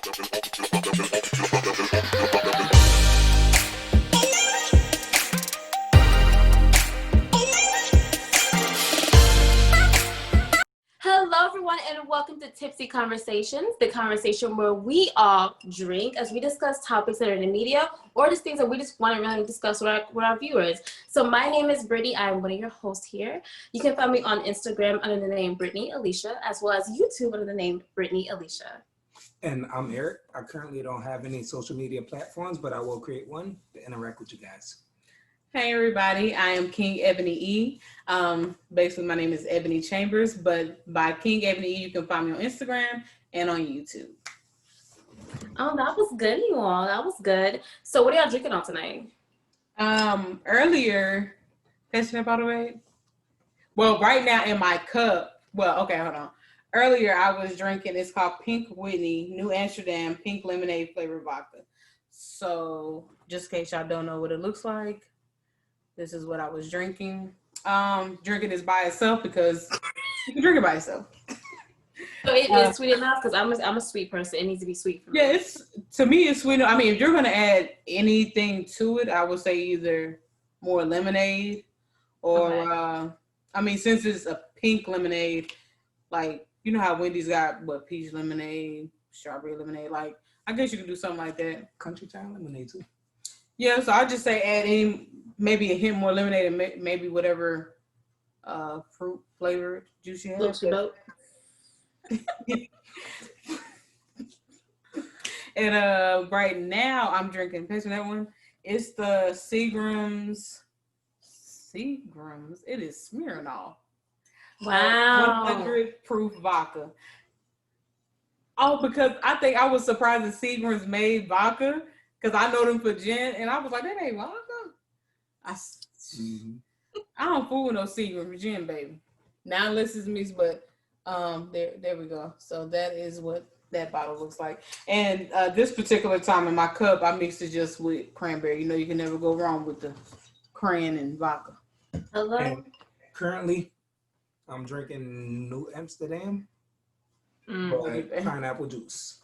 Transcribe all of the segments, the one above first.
Hello, everyone, and welcome to Tipsy Conversations, the conversation where we all drink as we discuss topics that are in the media or just things that we just want to really discuss with our viewers. So my name is Brittany. I'm one of your hosts here. You can find me on Instagram under the name Brittany Alicia, as well as YouTube under the name Brittany Alicia. And I'm Eric. I currently don't have any social media platforms, but I will create one to interact with you guys. Hey everybody, I am King Ebony E. Basically my name is Ebony Chambers, but by King Ebony E, you can find me on Instagram and on YouTube. Oh, that was good, you all. That was good. So what are y'all drinking on tonight? Earlier, pass that by the way. Well, right now in my cup, hold on. Earlier I was drinking, it's called Pink Whitney, New Amsterdam Pink Lemonade flavored vodka. So just in case y'all don't know what it looks like, this is what I was drinking. Drinking this by itself because you can drink it by itself. So it is sweet enough because I'm a sweet person. It needs to be sweet for me. Yeah, to me it's sweet. I mean, if you're gonna add anything to it, I would say either more lemonade or since it's a pink lemonade, like you know how Wendy's got peach lemonade, strawberry lemonade. Like I guess you could do something like that. Country Town lemonade too. Yeah, so I just say add in maybe a hint more lemonade and maybe whatever fruit flavored juice you have. Looks dope. And right now I'm drinking. Picture that one. It's the Seagram's. It is Smirnoff. Wow. 100 proof vodka. Oh, because I think I was surprised that Seagram's made vodka because I know them for gin, and I was like, that ain't vodka. I don't fool with no Seagram gin, baby. Now unless it's mixed, but there we go. So that is what that bottle looks like. And this particular time in my cup, I mixed it just with cranberry. You know, you can never go wrong with the cran and vodka. Hello. And currently, I'm drinking New Amsterdam pineapple juice.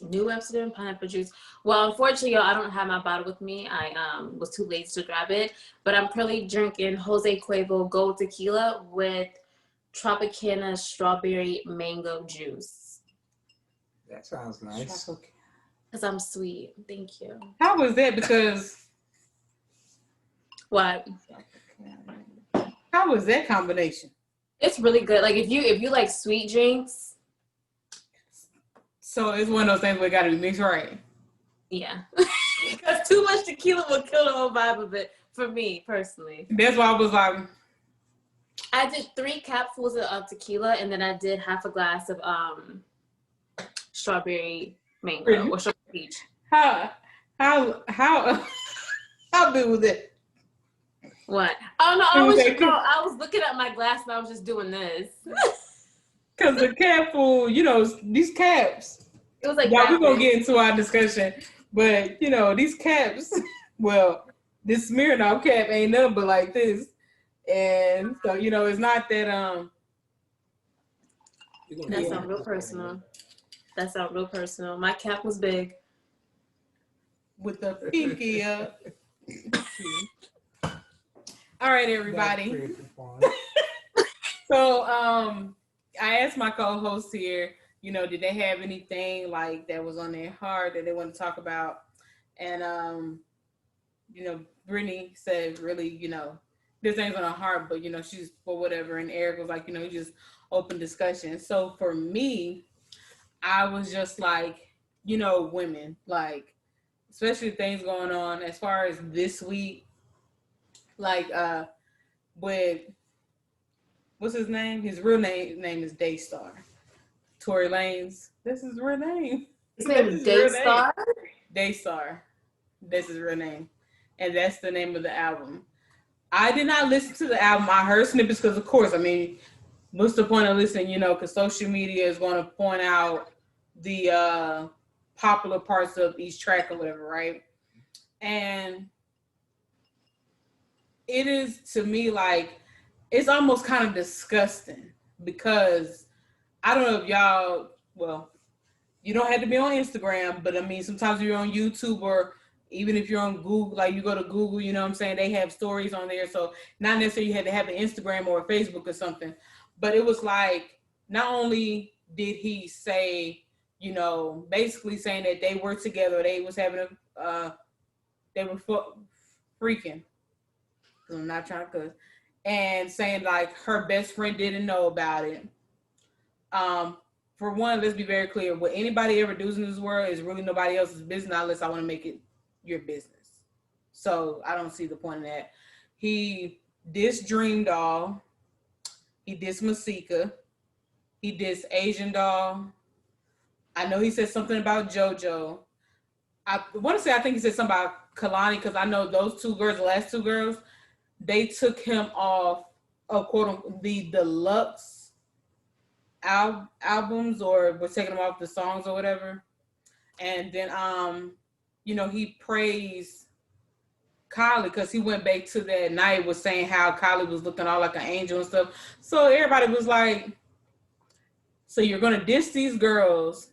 New Amsterdam pineapple juice. Well, unfortunately, y'all, I don't have my bottle with me. I was too lazy to grab it. But I'm currently drinking Jose Cuervo Gold Tequila with Tropicana strawberry mango juice. That sounds nice. Because I'm sweet. Thank you. How was that? Because what? How was that combination? It's really good. Like if you like sweet drinks. So it's one of those things where it got to be mixed right. Yeah. Because too much tequila will kill the whole vibe of it for me personally. That's why I was like, I did 3 capfuls of tequila and then I did half a glass of strawberry mango or strawberry peach. How big was it? What? Oh no, I was looking at my glass and I was just doing this. Because the capful, these caps. It was like we're gonna get into our discussion, but these caps. Well, this Smirnoff cap ain't nothing but like this, and so it's not that That sounds real personal. My cap was big. With the pinky up. All right, everybody. So I asked my co-hosts here, did they have anything like that was on their heart that they want to talk about? And Brittany said really, this thing's on her heart, but she's for whatever. And Eric was like, just open discussion. So for me, I was just like, women, like, especially things going on as far as this week, like with what's his name? His real name is Daystar. Tory Lanez. This is his real name. His name is Daystar? Daystar. That's his real name. And that's the name of the album. I did not listen to the album. I heard snippets because, of course, what's the point of listening, because social media is going to point out the popular parts of each track or whatever, right? And it is, to me, like, it's almost kind of disgusting because I don't know if y'all, well, You don't have to be on Instagram, but I mean, sometimes you're on YouTube, or even if you're on Google, like you go to Google, you know what I'm saying? They have stories on there. So not necessarily you had to have an Instagram or a Facebook or something, but it was like, not only did he say, you know, basically saying that they were together, they was having they were freaking, I'm not trying to cuss, and saying like her best friend didn't know about it. For one, let's be very clear. What anybody ever does in this world is really nobody else's business unless I want to make it your business. So I don't see the point in that. He dissed Dream Doll. He dissed Masika. He dissed Asian Doll. I know he said something about JoJo. I want to say, I think he said something about Kalani, because I know those two girls, the last two girls, they took him off of quote unquote the deluxe albums, or we're taking them off the songs or whatever. And then you know, he praised Kylie because he went back to that night was saying how Kylie was looking all like an angel and stuff. So everybody was like, so you're gonna diss these girls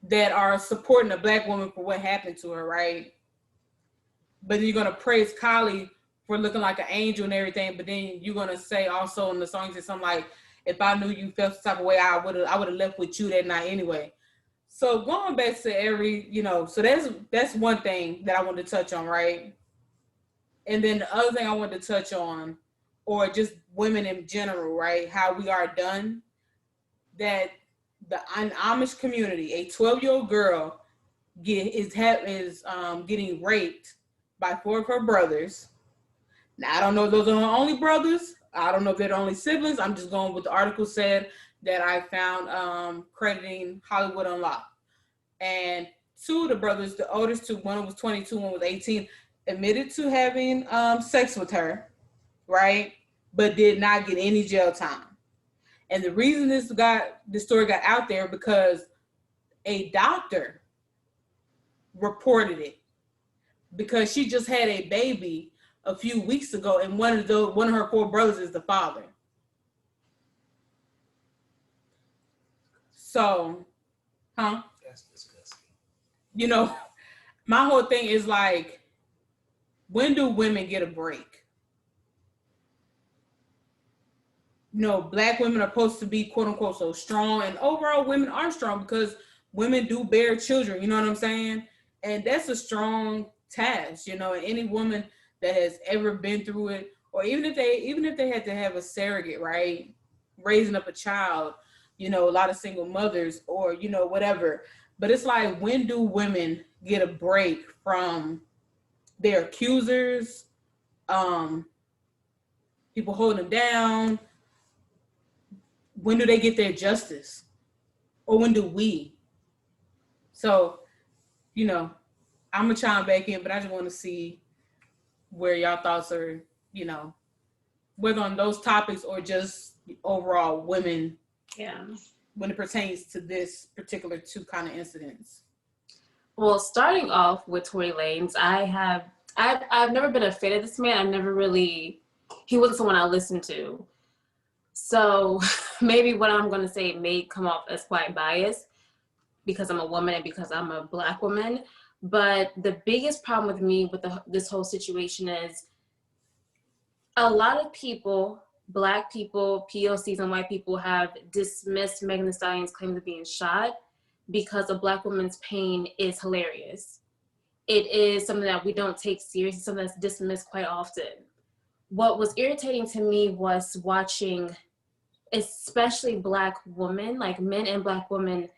that are supporting a black woman for what happened to her, right? But then you're gonna praise Kylie for looking like an angel and everything, but then you're gonna say also in the song, say something like, if I knew you felt the type of way, I would have left with you that night anyway. So going back to every, you know, so that's one thing that I wanted to touch on, right? And then the other thing I wanted to touch on, or just women in general, right? How we are done, that the Amish community, a 12-year-old girl is getting raped by 4 of her brothers. Now, I don't know if those are her only brothers. I don't know if they're the only siblings. I'm just going with the article said that I found crediting Hollywood Unlocked. And 2 of the brothers, the oldest 2, one was 22, one was 18, admitted to having sex with her, right? But did not get any jail time. And the reason this story got out there because a doctor reported it because she just had a baby a few weeks ago, and one of her 4 brothers is the father. So, That's disgusting. You know, my whole thing is like, when do women get a break? You know, black women are supposed to be quote unquote so strong, and overall women are strong because women do bear children, you know what I'm saying? And that's a strong task, you know, and any woman that has ever been through it, or even if they had to have a surrogate, right? Raising up a child, you know, a lot of single mothers, or, you know, whatever. But it's like, when do women get a break from their accusers, people holding them down? When do they get their justice? Or when do we? So, you know, I'm gonna chime back in, but I just want to see where y'all thoughts are, you know, whether on those topics or just overall women. Yeah. When it pertains to this particular 2 kind of incidents. Well, starting off with Tory Lanez, I've never been a fan of this man. He wasn't someone I listened to. So maybe what I'm going to say may come off as quite biased because I'm a woman and because I'm a Black woman. But the biggest problem with me with this whole situation is a lot of people, Black people, POCs, and white people have dismissed Megan Thee Stallion's claim to being shot because a Black woman's pain is hilarious. It is something that we don't take seriously, something that's dismissed quite often. What was irritating to me was watching, especially Black women, like men and Black women,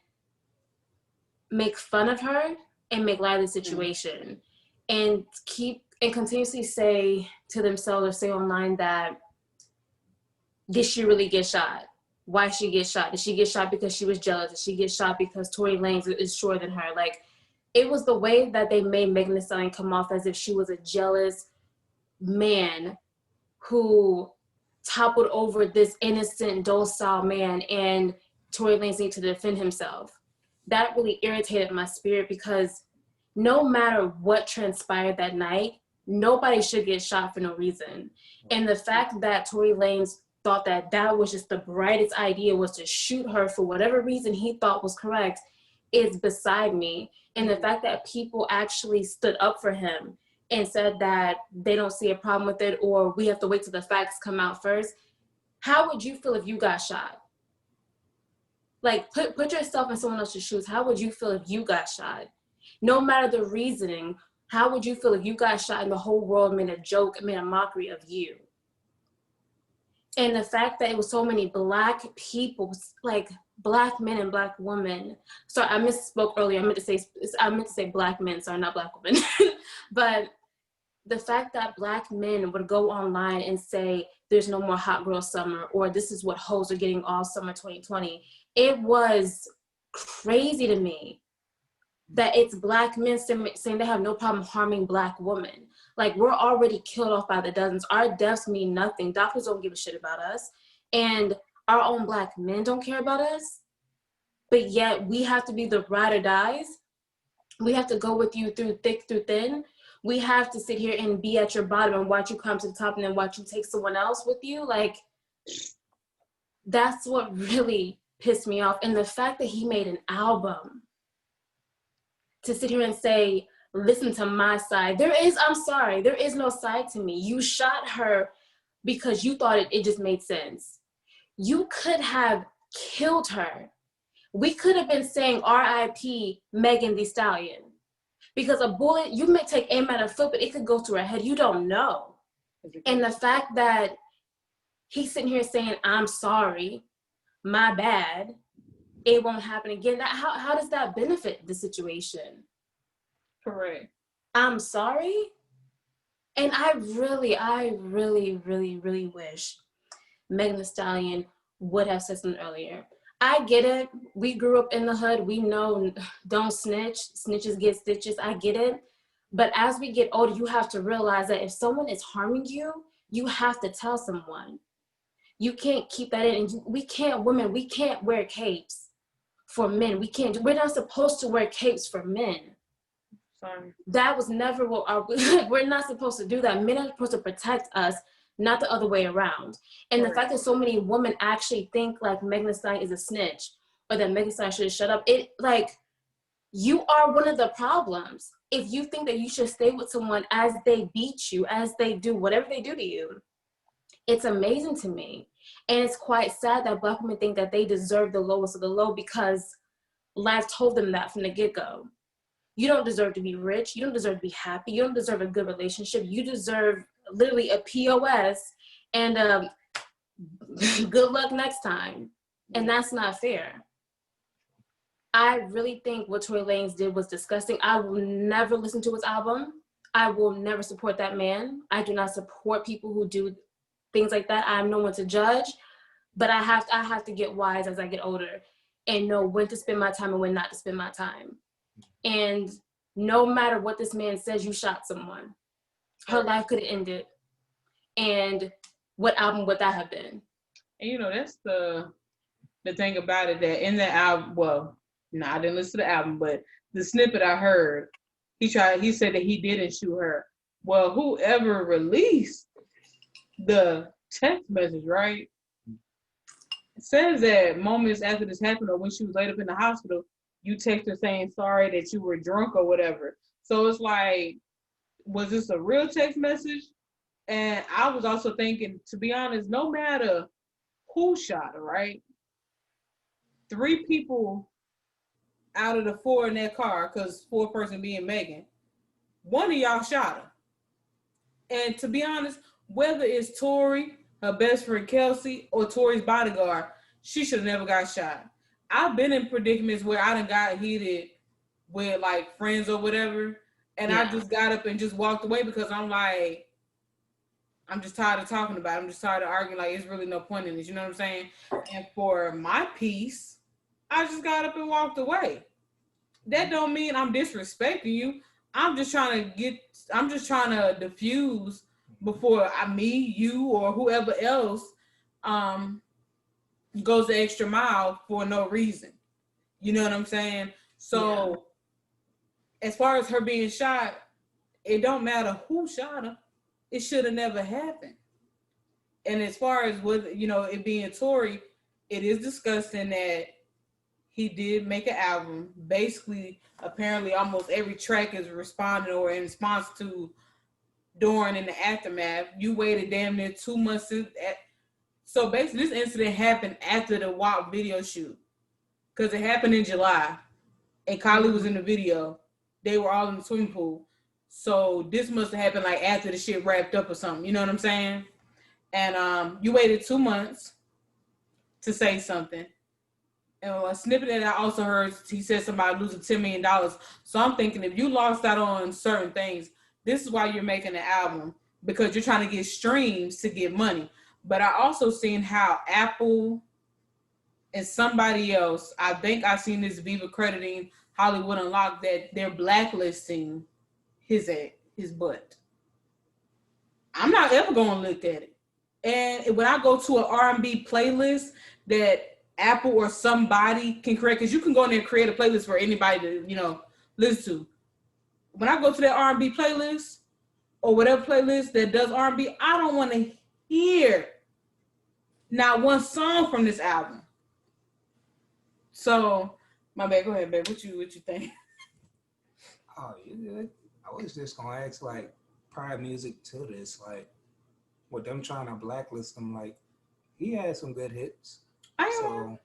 make fun of her and make light of the situation, and continuously say to themselves or say online that, did she really get shot? Why did she get shot? Did she get shot because she was jealous? Did she get shot because Tory Lanez is shorter than her? Like, it was the way that they made Megan Thee Stallion come off as if she was a jealous man who toppled over this innocent, docile man, and Tory Lanez needed to defend himself. That really irritated my spirit because no matter what transpired that night, nobody should get shot for no reason. And the fact that Tory Lanez thought that was just the brightest idea, was to shoot her for whatever reason he thought was correct, is beside me. And the fact that people actually stood up for him and said that they don't see a problem with it, or we have to wait till the facts come out first. How would you feel if you got shot? Like, put yourself in someone else's shoes. How would you feel if you got shot? No matter the reasoning, how would you feel if you got shot and the whole world made a joke, made a mockery of you? And the fact that it was so many Black people, like Black men and Black women. Sorry, I misspoke earlier. I meant to say Black men, sorry, not Black women. But the fact that Black men would go online and say, there's no more hot girl summer, or this is what hoes are getting all summer 2020. It was crazy to me that it's Black men saying they have no problem harming Black women. Like, we're already killed off by the dozens. Our deaths mean nothing. Doctors don't give a shit about us. And our own Black men don't care about us. But yet we have to be the ride or dies. We have to go with you through thick, through thin. We have to sit here and be at your bottom and watch you come to the top and then watch you take someone else with you. Like, that's what really pissed me off. And the fact that he made an album to sit here and say, listen to my side. I'm sorry, there is no side to me. You shot her because you thought it just made sense. You could have killed her. We could have been saying R.I.P. Megan Thee Stallion. Because a bullet, you may take aim at her foot, but it could go through her head. You don't know. And the fact that he's sitting here saying, I'm sorry, my bad, it won't happen again. How does that benefit the situation? Correct. I'm sorry. And I really, really wish Megan Thee Stallion would have said something earlier. I get it. We grew up in the hood. We know don't snitch. Snitches get stitches. I get it. But as we get older, you have to realize that if someone is harming you, you have to tell someone. You can't keep that in. And we can't wear capes for men. We're not supposed to wear capes for men. Sorry. That was never we're not supposed to do that. Men are supposed to protect us, not the other way around. And the fact that so many women actually think like Megan Thee Stallion is a snitch, or that Megan Thee Stallion should shut up, you are one of the problems. If you think that you should stay with someone as they beat you, as they do whatever they do to you, it's amazing to me. And it's quite sad that Black women think that they deserve the lowest of the low because life told them that from the get-go. You don't deserve to be rich. You don't deserve to be happy. You don't deserve a good relationship. You deserve literally a POS and good luck next time. And that's not fair. I really think what Tory Lanez did was disgusting. I will never listen to his album. I will never support that man. I do not support people who do things like that. I'm no one to judge, but I have to get wise as I get older and know when to spend my time and when not to spend my time. And no matter what this man says, you shot someone. Her life could have ended. And what album would that have been? And that's the thing about it, that in the album, well, no, I didn't listen to the album, but the snippet I heard, he said that he didn't shoot her. Well, whoever released the text message, right, says that moments after this happened, or when she was laid up in the hospital, you text her saying sorry that you were drunk or whatever. So it's like, was this a real text message? And I was also thinking, to be honest, no matter who shot her, right? 3 people out of the 4 in that car, because 4th person being Megan, one of y'all shot her. And to be honest, whether it's Tory, her best friend Kelsey, or Tory's bodyguard, she should have never got shot. I've been in predicaments where I done got heated with like friends or whatever, and I just got up and just walked away because I'm like, I'm just tired of talking about it. I'm just tired of arguing. Like, it's really no point in this. You know what I'm saying? And for my peace, I just got up and walked away. That don't mean I'm disrespecting you. I'm just trying to diffuse before me, you, or whoever else goes the extra mile for no reason. You know what I'm saying? So as far as her being shot, it don't matter who shot her. It should have never happened. And as far as with it being Tory, it is disgusting that he did make an album. Basically, apparently, almost every track is responding or in response to during and the aftermath. You waited damn near 2 months so basically this incident happened after the WAP video shoot. Because it happened in July. And Kylie was in the video. They were all in the swimming pool. So this must have happened like after the shit wrapped up or something. You know what I'm saying? And you waited 2 months to say something. And a snippet that I also heard, he said somebody losing $10 million. So I'm thinking if you lost out on certain things, this is why you're making an album, because you're trying to get streams to get money. But I also seen how Apple and somebody else, I think I seen this Viva crediting Hollywood Unlocked, that they're blacklisting his butt. I'm not ever going to look at it. And when I go to an R&B playlist that Apple or somebody can create, because you can go in there and create a playlist for anybody to, listen to. When I go to that R&B playlist or whatever playlist that does R&B, I don't want to hear not one song from this album. So, my bad. Go ahead, babe. What you think? Oh, I was just gonna ask, like, prior music to this, like, with them trying to blacklist him, like, he had some good hits. I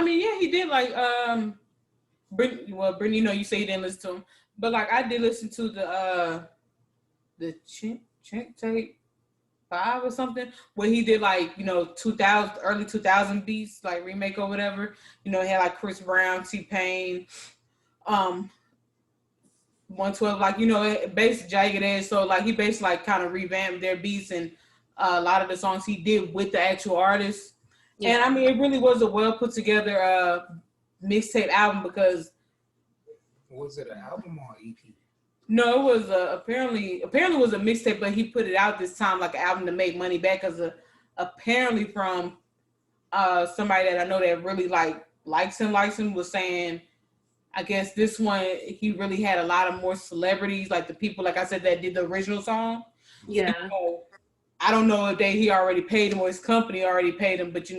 mean, yeah, he did. Like, Brittany, you say you didn't listen to him, but like I did listen to the Chink Tape 5 or something, where he did like 2000 early 2000 beats, like remake or whatever. He had like Chris Brown, T-Pain, 112, like based Jagged Edge. So like he basically like kind of revamped their beats, and a lot of the songs he did with the actual artist. Yeah. And I mean, it really was a well put together mixtape album, because was it an album or EP? No, it was apparently it was a mixtape, but he put it out this time like an album to make money back, because apparently from somebody that I know that really likes him was saying, I guess this one he really had a lot of more celebrities, like the people, like I said, that did the original song. Yeah. So, I don't know if he already paid him or his company already paid him, but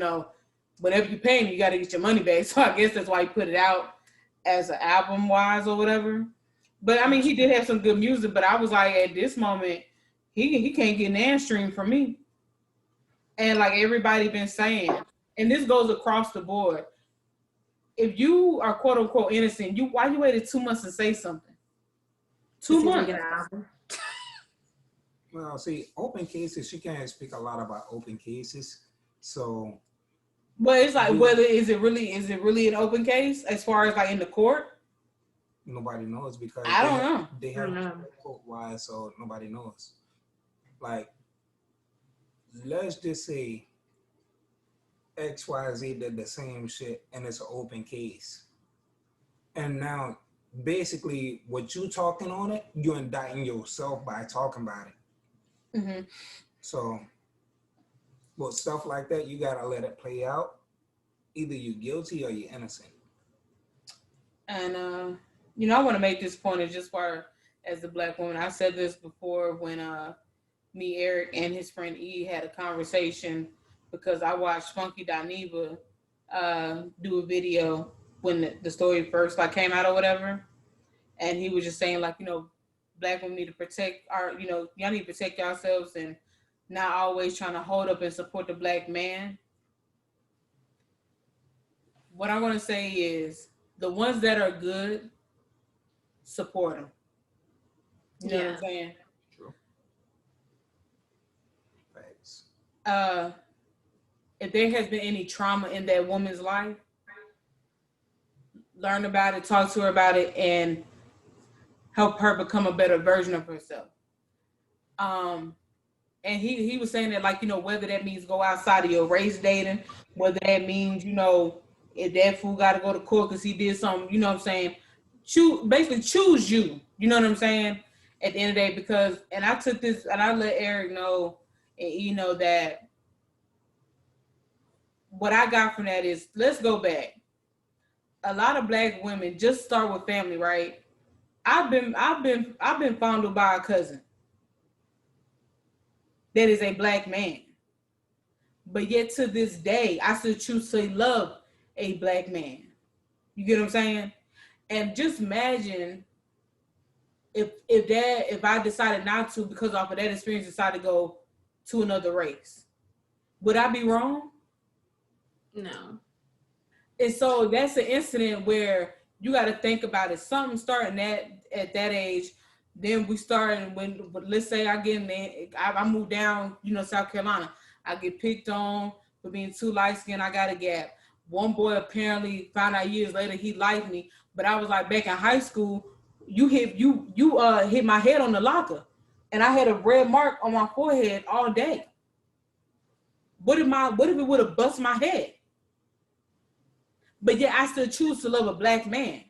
whatever you pay him, you got to get your money back. So I guess that's why he put it out as an album wise or whatever. But I mean, he did have some good music, but I was like, at this moment, he can't get an stream from me. And like everybody been saying, and this goes across the board. If you are quote unquote innocent, why you waited 2 months to say something? 2 months. Well, see, open cases, she can't speak a lot about open cases. So, but it's like, is it really an open case as far as like in the court? Nobody knows, because I don't know. They have court wise, so nobody knows. Like, let's just say XYZ did the same shit and it's an open case. And now, basically, what you talking on it, you're indicting yourself by talking about it. Mm-hmm. So, with stuff like that, you gotta let it play out. Either you're guilty or you're innocent. And I want to make this point as just far as the Black woman. I said this before when me, Eric, and his friend E had a conversation, because I watched Funky Dineva do a video when the story first came out or whatever, and he was just saying Black women need to protect y'all need to protect yourselves and not always trying to hold up and support the Black man. What I want to say is the ones that are good, support them. You know what I'm saying? True. Thanks. If there has been any trauma in that woman's life, learn about it, talk to her about it, and help her become a better version of herself. And he was saying that, whether that means go outside of your race dating, whether that means, if that fool got to go to court because he did something, you know what I'm saying? Choose you. You know what I'm saying? At the end of the day, because, and I took this, and I let Eric know, and that what I got from that is, let's go back. A lot of Black women just start with family, right? I've been fondled by a cousin that is a Black man. But yet to this day, I still choose to love a black man. You get what I'm saying? And just imagine if I decided not to, because off of that experience, decided to go to another race. Would I be wrong? No. And so that's an incident where you got to think about it. Something starting at that age. Then we started when, let's say I get in there, I move down, South Carolina. I get picked on for being too light skinned. I got a gap. One boy apparently found out years later he liked me, but I was like, back in high school, you hit my head on the locker, and I had a red mark on my forehead all day. What if it would have bust my head? But yet I still choose to love a black man.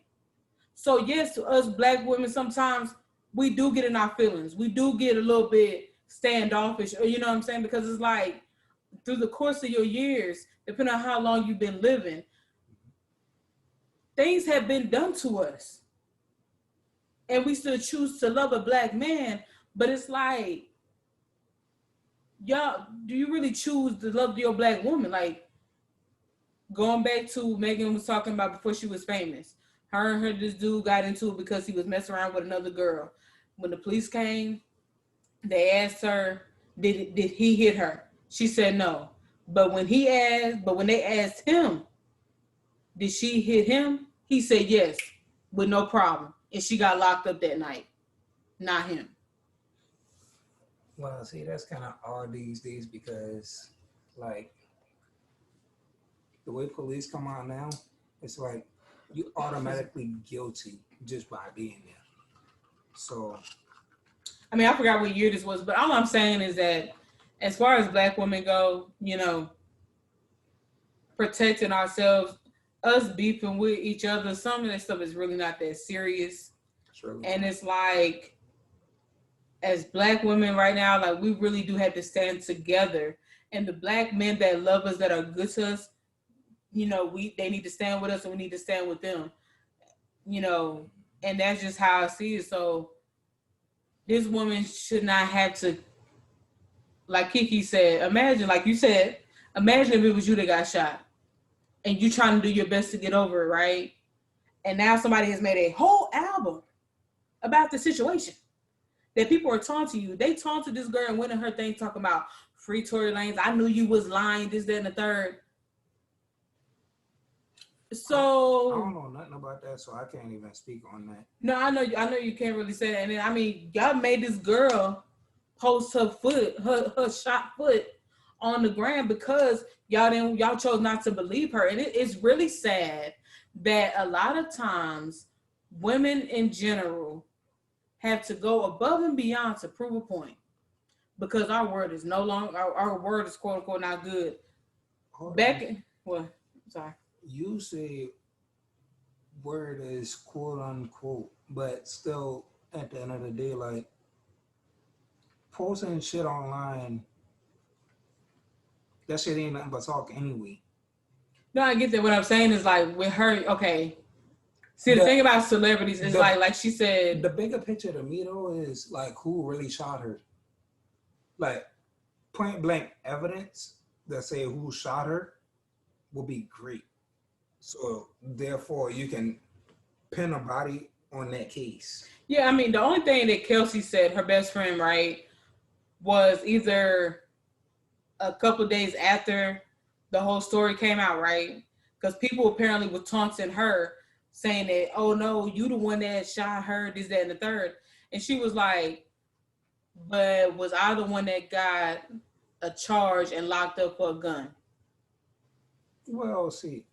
So yes, to us black women, sometimes we do get in our feelings. We do get a little bit standoffish, or you know what I'm saying? Because it's like through the course of your years, depending on how long you've been living, things have been done to us. And we still choose to love a black man, but it's like, y'all, do you really choose to love your black woman? Like, going back to Megan was talking about before she was famous. Her and this dude got into it because he was messing around with another girl. When the police came, they asked her, did he hit her? She said no. But when they asked him, did she hit him? He said yes, with no problem. And she got locked up that night, not him. Well, see, that's kind of odd these days because, like, the way police come out now, it's like you automatically guilty just by being there. So, I mean, I forgot what year this was, but all I'm saying is that as far as black women go, protecting ourselves, us beefing with each other, some of that stuff is really not that serious. really and it's like, as black women right now, like we really do have to stand together. And the black men that love us, that are good to us, they need to stand with us, and we need to stand with them. And that's just how I see it. So this woman should not have to, like Kiki said, imagine if it was you that got shot and you trying to do your best to get over it, right? And now somebody has made a whole album about the situation that people are taunting you. They taunted this girl and went in her thing talking about free Tory Lanez. I knew you was lying, this, that, and the third. So I don't know nothing about that, so I can't even speak on that. No, I know you can't really say that. And then, I mean, y'all made this girl post her shot foot on the ground because y'all chose not to believe her. And it's really sad that a lot of times women in general have to go above and beyond to prove a point because our word is no longer, our word is quote unquote not good. Sorry. You say word is quote unquote, but still at the end of the day, like posting shit online, that shit ain't nothing but talk anyway. No, I get that. What I'm saying is like with her, okay. See, the thing about celebrities is like she said. The bigger picture to me though is like who really shot her. Like point blank evidence that say who shot her will be great. So therefore you can pin a body on that case. Yeah, I mean the only thing that Kelsey said, her best friend, right, was either a couple of days after the whole story came out, right? Because people apparently were taunting her, saying that, oh no, you the one that shot her, this, that, and the third. And she was like, but was I the one that got a charge and locked up for a gun? Well, see,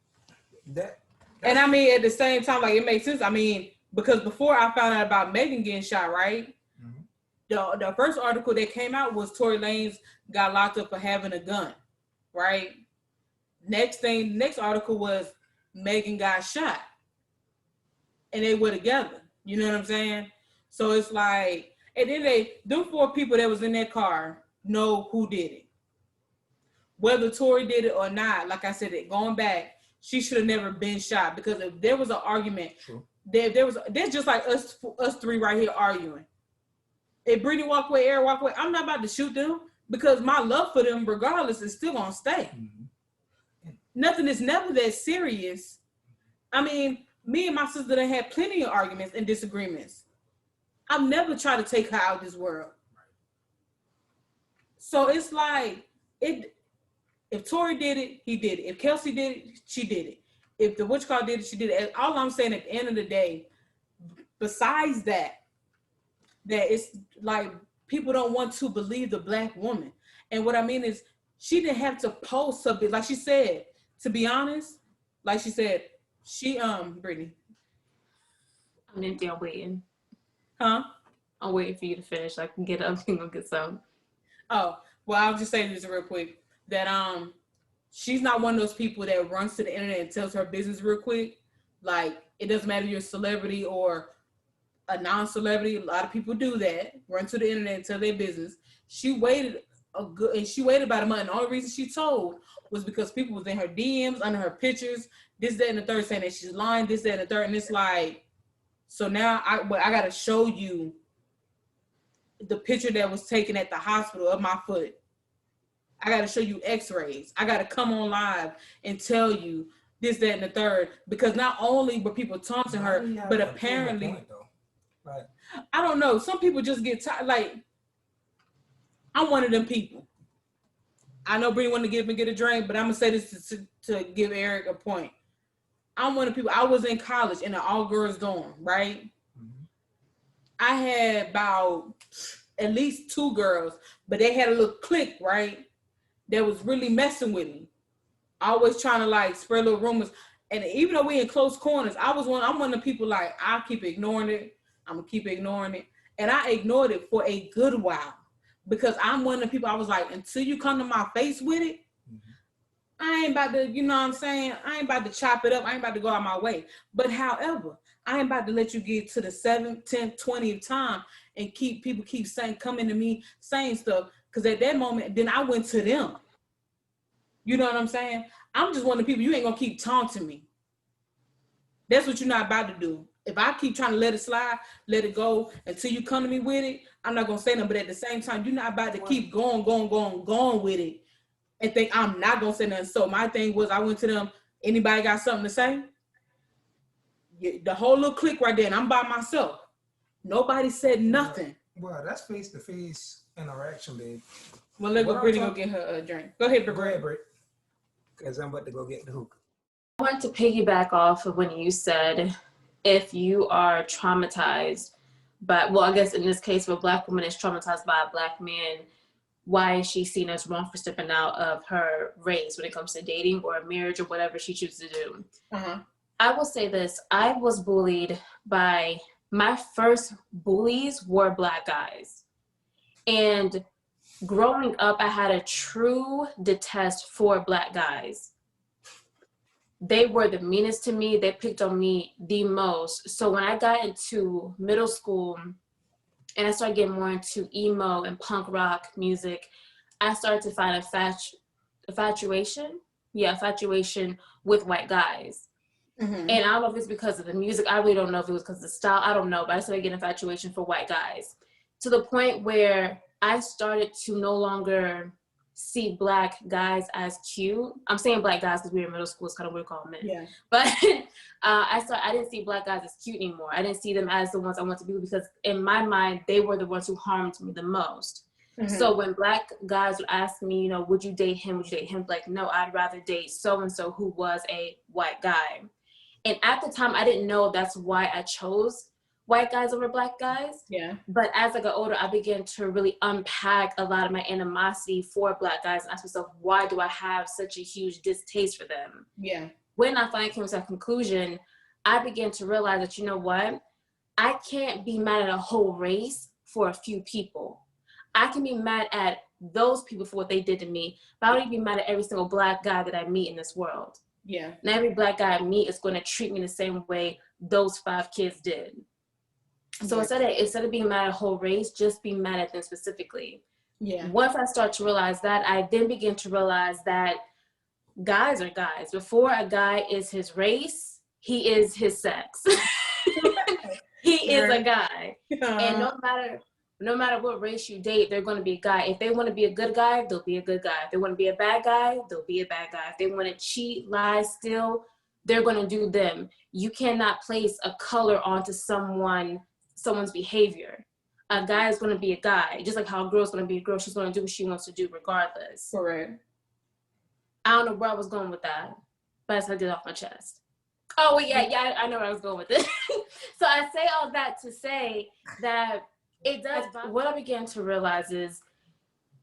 and I mean, at the same time, like it makes sense. I mean, because before I found out about Megan getting shot, right? Mm-hmm. The first article that came out was Tory Lanez got locked up for having a gun, right? Next article was Megan got shot. And they were together. You know what I'm saying? So it's like, and then them 4 people that was in that car know who did it. Whether Tory did it or not, like I said, going back, she should have never been shot because if there was an argument, there's just like us 3 right here arguing. If Brittany walk away, Eric walk away, I'm not about to shoot them because my love for them, regardless, is still gonna stay. Nothing is never that serious. I mean, me and my sister done had plenty of arguments and disagreements. I've never tried to take her out of this world. So it's like, if Tory did it, he did it. If Kelsey did it, she did it. If the witch call did it, she did it. All I'm saying at the end of the day, besides that it's like people don't want to believe the Black woman. And what I mean is, she didn't have to post something. Like she said, to be honest, like she said, Brittany. I'm in there waiting. Huh? I'm waiting for you to finish so I can get up and go get some. Oh, well, I'll just say this real quick. That she's not one of those people that runs to the internet and tells her business real quick. Like, it doesn't matter if you're a celebrity or a non-celebrity. A lot of people do that. Run to the internet and tell their business. She waited about a month. And the only reason she told was because people was in her DMs, under her pictures, this, that, and the third, saying that she's lying, this, that, and the third. And it's like, so now I got to show you the picture that was taken at the hospital of my foot. I got to show you x-rays. I got to come on live and tell you this, that, and the third. Because not only were people taunting her, but apparently, I don't know. Some people just get tired. Like, I'm one of them people. I know Brittany wanted to get a drink, but I'm going to say this to give Eric a point. I'm one of the people, I was in college in an all-girls dorm, right? Mm-hmm. I had about at least 2 girls, but they had a little clique, right? That was really messing with me. Always trying to like spread little rumors. And even though we in close corners, I'm one of the people like, I keep ignoring it. I'm gonna keep ignoring it. And I ignored it for a good while because I'm one of the people I was like, until you come to my face with it, I ain't about to, you know what I'm saying? I ain't about to chop it up. I ain't about to go out my way. But however, I ain't about to let you get to the 7th, 10th, 20th time and people keep saying, coming to me saying stuff. Because at that moment, then I went to them. You know what I'm saying? I'm just one of the people, you ain't going to keep taunting me. That's what you're not about to do. If I keep trying to let it slide, let it go until you come to me with it, I'm not going to say nothing. But at the same time, you're not about to keep going with it and think I'm not going to say nothing. So my thing was, I went to them, anybody got something to say? The whole little clique right there, and I'm by myself. Nobody said nothing. Well, that's face-to-face interaction, babe. Well, let Brittany go get her a drink. Go ahead, Britt. Because I'm about to go get the hookah. I want to piggyback off of when you said, if you are traumatized, I guess in this case, if a Black woman is traumatized by a Black man, why is she seen as wrong for stepping out of her race when it comes to dating or marriage or whatever she chooses to do? Uh-huh. I will say this. I was bullied by, my first bullies were Black guys. And growing up, I had a true detest for Black guys. They were the meanest to me. They picked on me the most. So when I got into middle school and I started getting more into emo and punk rock music, I started to find infatuation with white guys. Mm-hmm. And I don't know if it's because of the music. I really don't know if it was because of the style. I don't know. But I started getting infatuation for white guys to the point where I started to no longer see Black guys as cute. I'm saying Black guys because we were in middle school. It's kind of weird calling men. Yeah. But I didn't see Black guys as cute anymore. I didn't see them as the ones I want to be because in my mind, they were the ones who harmed me the most. Mm-hmm. So when Black guys would ask me, you know, would you date him? Would you date him? Like, no, I'd rather date so-and-so who was a white guy. And at the time, I didn't know that's why I chose white guys over Black guys. Yeah. But as I got older, I began to really unpack a lot of my animosity for Black guys and ask myself, why do I have such a huge distaste for them? Yeah. When I finally came to that conclusion, I began to realize that, you know what? I can't be mad at a whole race for a few people. I can be mad at those people for what they did to me, but I don't even be mad at every single Black guy that I meet in this world. Yeah. And every Black guy I meet is going to treat me the same way those 5 kids did. So instead of being mad at a whole race, just be mad at them specifically. Yeah. Once I start to realize that, I then begin to realize that guys are guys. Before a guy is his race, he is his sex. He is a guy. And no matter no matter what race you date, they're going to be a guy. If they want to be a good guy, they'll be a good guy. If they want to be a bad guy, they'll be a bad guy. If they want to cheat, lie, steal, they're going to do them. You cannot place a color onto someone's behavior. A guy is going to be a guy, just like how a girl's going to be a girl. She's going to do what she wants to do regardless. Correct. I don't know where I was going with that, but I said it off my chest. Oh, well, yeah, I know where I was going with it. So I say all that to say that it does. What I began to realize is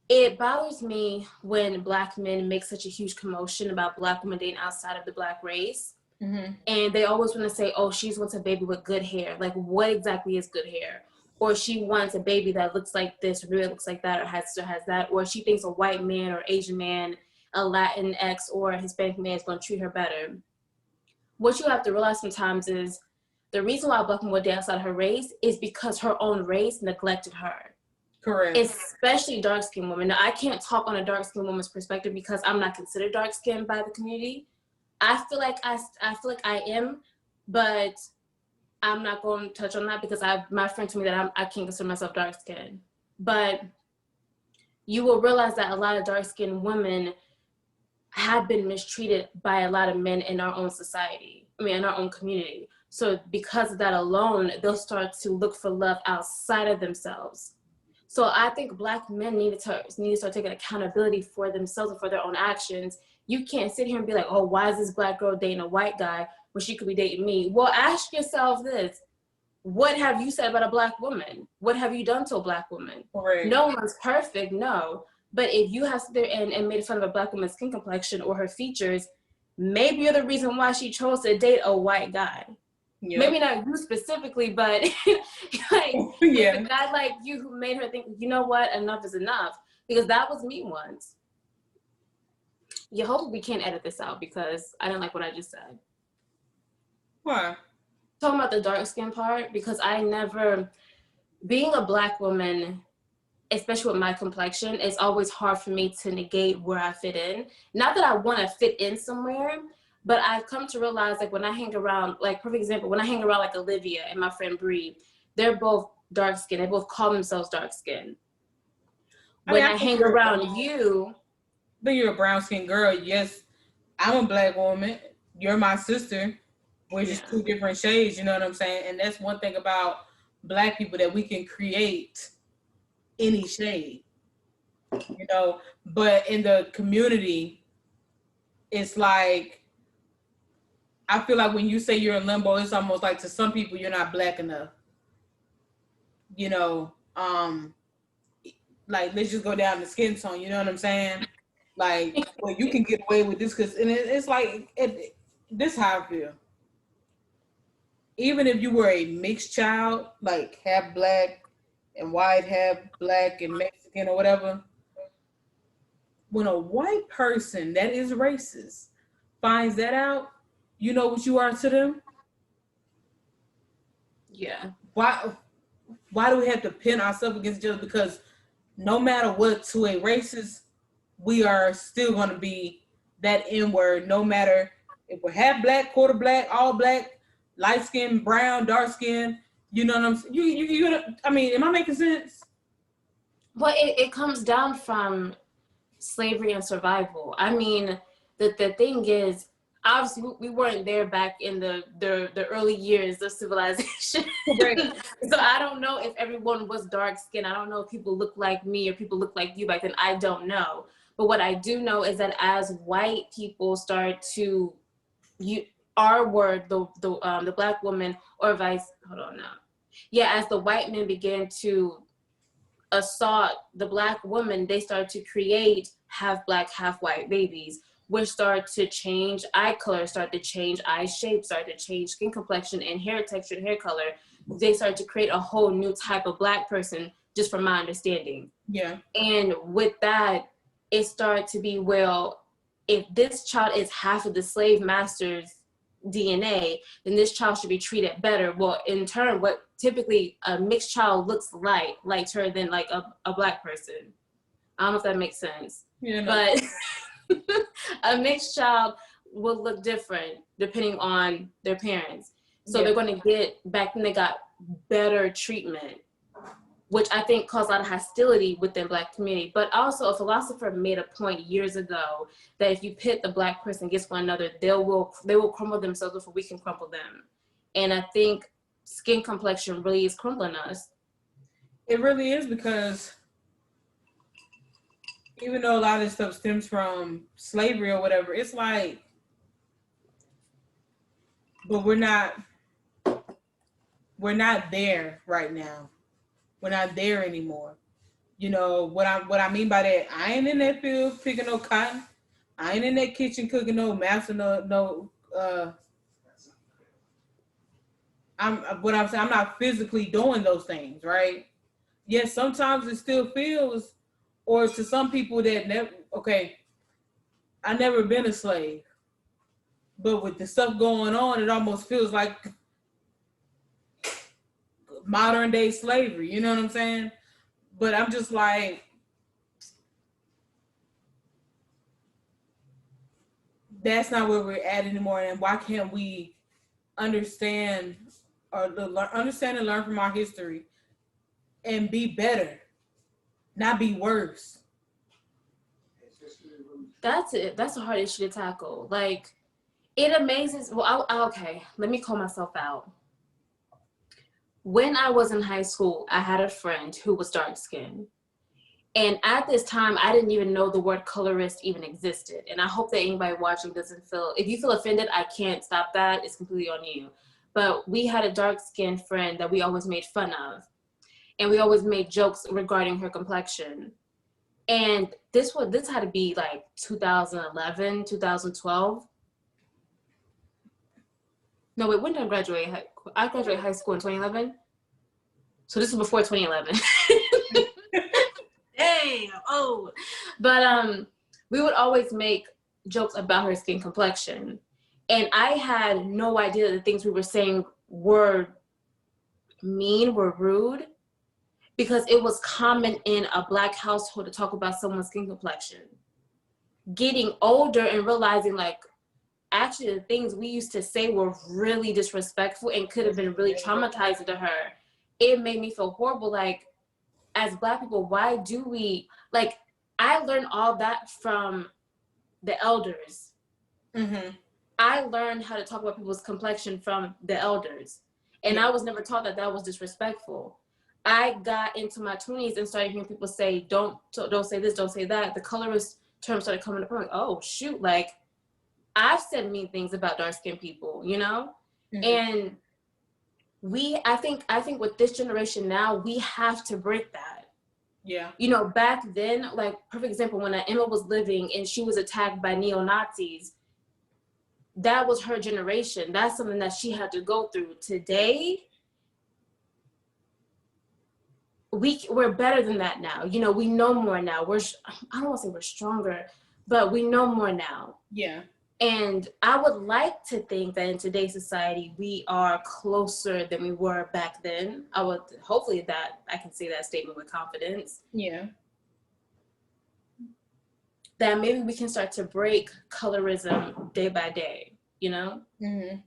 it bothers me when Black men make such a huge commotion about Black women dating outside of the Black race. Mm-hmm. And they always want to say, oh, she wants a baby with good hair. Like, what exactly is good hair? Or she wants a baby that looks like this, or really looks like that, or has that. Or she thinks a white man or Asian man, a Latinx or a Hispanic man is going to treat her better. What you have to realize sometimes is the reason why a Black woman would date outside of her race is because her own race neglected her. Correct. Especially dark-skinned women. Now, I can't talk on a dark-skinned woman's perspective because I'm not considered dark-skinned by the community. I feel like I am, but I'm not going to touch on that because my friend told me that I can't consider myself dark-skinned. But you will realize that a lot of dark-skinned women have been mistreated by a lot of men in our own society, in our own community. So because of that alone, they'll start to look for love outside of themselves. So I think Black men need to start taking accountability for themselves and for their own actions. You can't sit here and be like, oh, why is this Black girl dating a white guy when she could be dating me? Well, ask yourself this. What have you said about a Black woman? What have you done to a Black woman? Right. No one's perfect, no. But if you have stood there and made fun of a Black woman's skin complexion or her features, maybe you're the reason why she chose to date a white guy. Yep. Maybe not you specifically, but like a guy like you who made her think, you know what, enough is enough. Because that was me once. You hope we can't edit this out because I didn't like what I just said. Why? Talking about the dark skin part, because being a Black woman, especially with my complexion, it's always hard for me to negate where I fit in. Not that I want to fit in somewhere, but I've come to realize, like, when I hang around, like, perfect example, when I hang around, like, Olivia and my friend Bree, they're both dark-skinned. They both call themselves dark-skinned. When I hang around you... But you're a brown-skinned girl. Yes, I'm a Black woman. You're my sister. We're just two different shades, you know what I'm saying? And that's one thing about Black people, that we can create any shade, you know? But in the community, it's like, I feel like when you say you're in limbo, it's almost like to some people you're not Black enough. You know, like, let's just go down the skin tone, you know what I'm saying? Like, well, you can get away with this because, and it's like, this is how I feel. Even if you were a mixed child, like half Black and white, half Black and Mexican or whatever, when a white person that is racist finds that out, you know what you are to them? Yeah. Why do we have to pin ourselves against each other? Because no matter what, to a racist, we are still going to be that N-word, no matter if we're half Black, quarter Black, all Black, light skin, brown, dark skin. You know what I'm saying? You I mean, am I making sense? Well, it comes down from slavery and survival. I mean, the thing is, obviously we weren't there back in the early years of civilization. So I don't know if everyone was dark skinned. I don't know if people look like me or people look like you back then. I don't know. But what I do know is that as white people start to the Black woman, or as the white men began to assault the Black woman, they start to create half Black, half white babies, which start to change eye color, start to change eye shape, start to change skin complexion and hair texture and hair color. They start to create a whole new type of Black person, just from my understanding. Yeah. And with that, it started to be, well, if this child is half of the slave master's DNA, then this child should be treated better. Well, in turn, what typically a mixed child looks like her than like a Black person. I don't know if that makes sense. Yeah, no. But a mixed child will look different depending on their parents. So they're going to get, back then they got better treatment. which I think caused a lot of hostility within Black community. But also a philosopher made a point years ago that if you pit the Black person against one another, they will crumble themselves before we can crumble them. And I think skin complexion really is crumbling us. It really is, because even though a lot of this stuff stems from slavery or whatever, it's like, but we're not there right now. We're not there anymore. You know what I mean by that? I ain't in that field picking no cotton. I ain't in that kitchen cooking no master I'm saying, I'm not physically doing those things, right? Yes, sometimes it still feels, or to some people that never, okay, I never been a slave, but with the stuff going on, it almost feels like modern day slavery. You know what I'm saying? But I'm just like, that's not where we're at anymore. And why can't we understand understand and learn from our history and be better, not be worse? That's it. That's a hard issue to tackle. Like, it amazes. Well, okay, let me call myself out. When I was in high school, I had a friend who was dark skinned. And at this time, I didn't even know the word colorist even existed. And I hope that anybody watching doesn't feel, if you feel offended, I can't stop that. It's completely on you. But we had a dark skinned friend that we always made fun of. And we always made jokes regarding her complexion. And this had to be like 2011, 2012. No, wait, when did I graduate? I graduated high school in 2011. So this was before 2011. Dang, oh. But we would always make jokes about her skin complexion. And I had no idea that the things we were saying were mean, were rude, because it was common in a Black household to talk about someone's skin complexion. Getting older and realizing, like, actually the things we used to say were really disrespectful and could have been really traumatizing to her. It made me feel horrible. Like, as Black people, why do we, like, I learned all that from the elders. Mm-hmm. I learned how to talk about people's complexion from the elders. And I was never taught that was disrespectful. I got into my 20s and started hearing people say, don't say this, don't say that. The colorist term started coming up. I'm like, oh, shoot, like, I've said mean things about dark-skinned people, you know? Mm-hmm. And I think with this generation now, we have to break that. Yeah. You know, back then, like, perfect example, when Emma was living and she was attacked by neo-Nazis, that was her generation. That's something that she had to go through. Today, we're better than that now. You know, we know more now. I don't want to say we're stronger, but we know more now. Yeah. And I would like to think that in today's society, we are closer than we were back then. Hopefully that I can say that statement with confidence. Yeah. That maybe we can start to break colorism day by day, you know? Mm-hmm.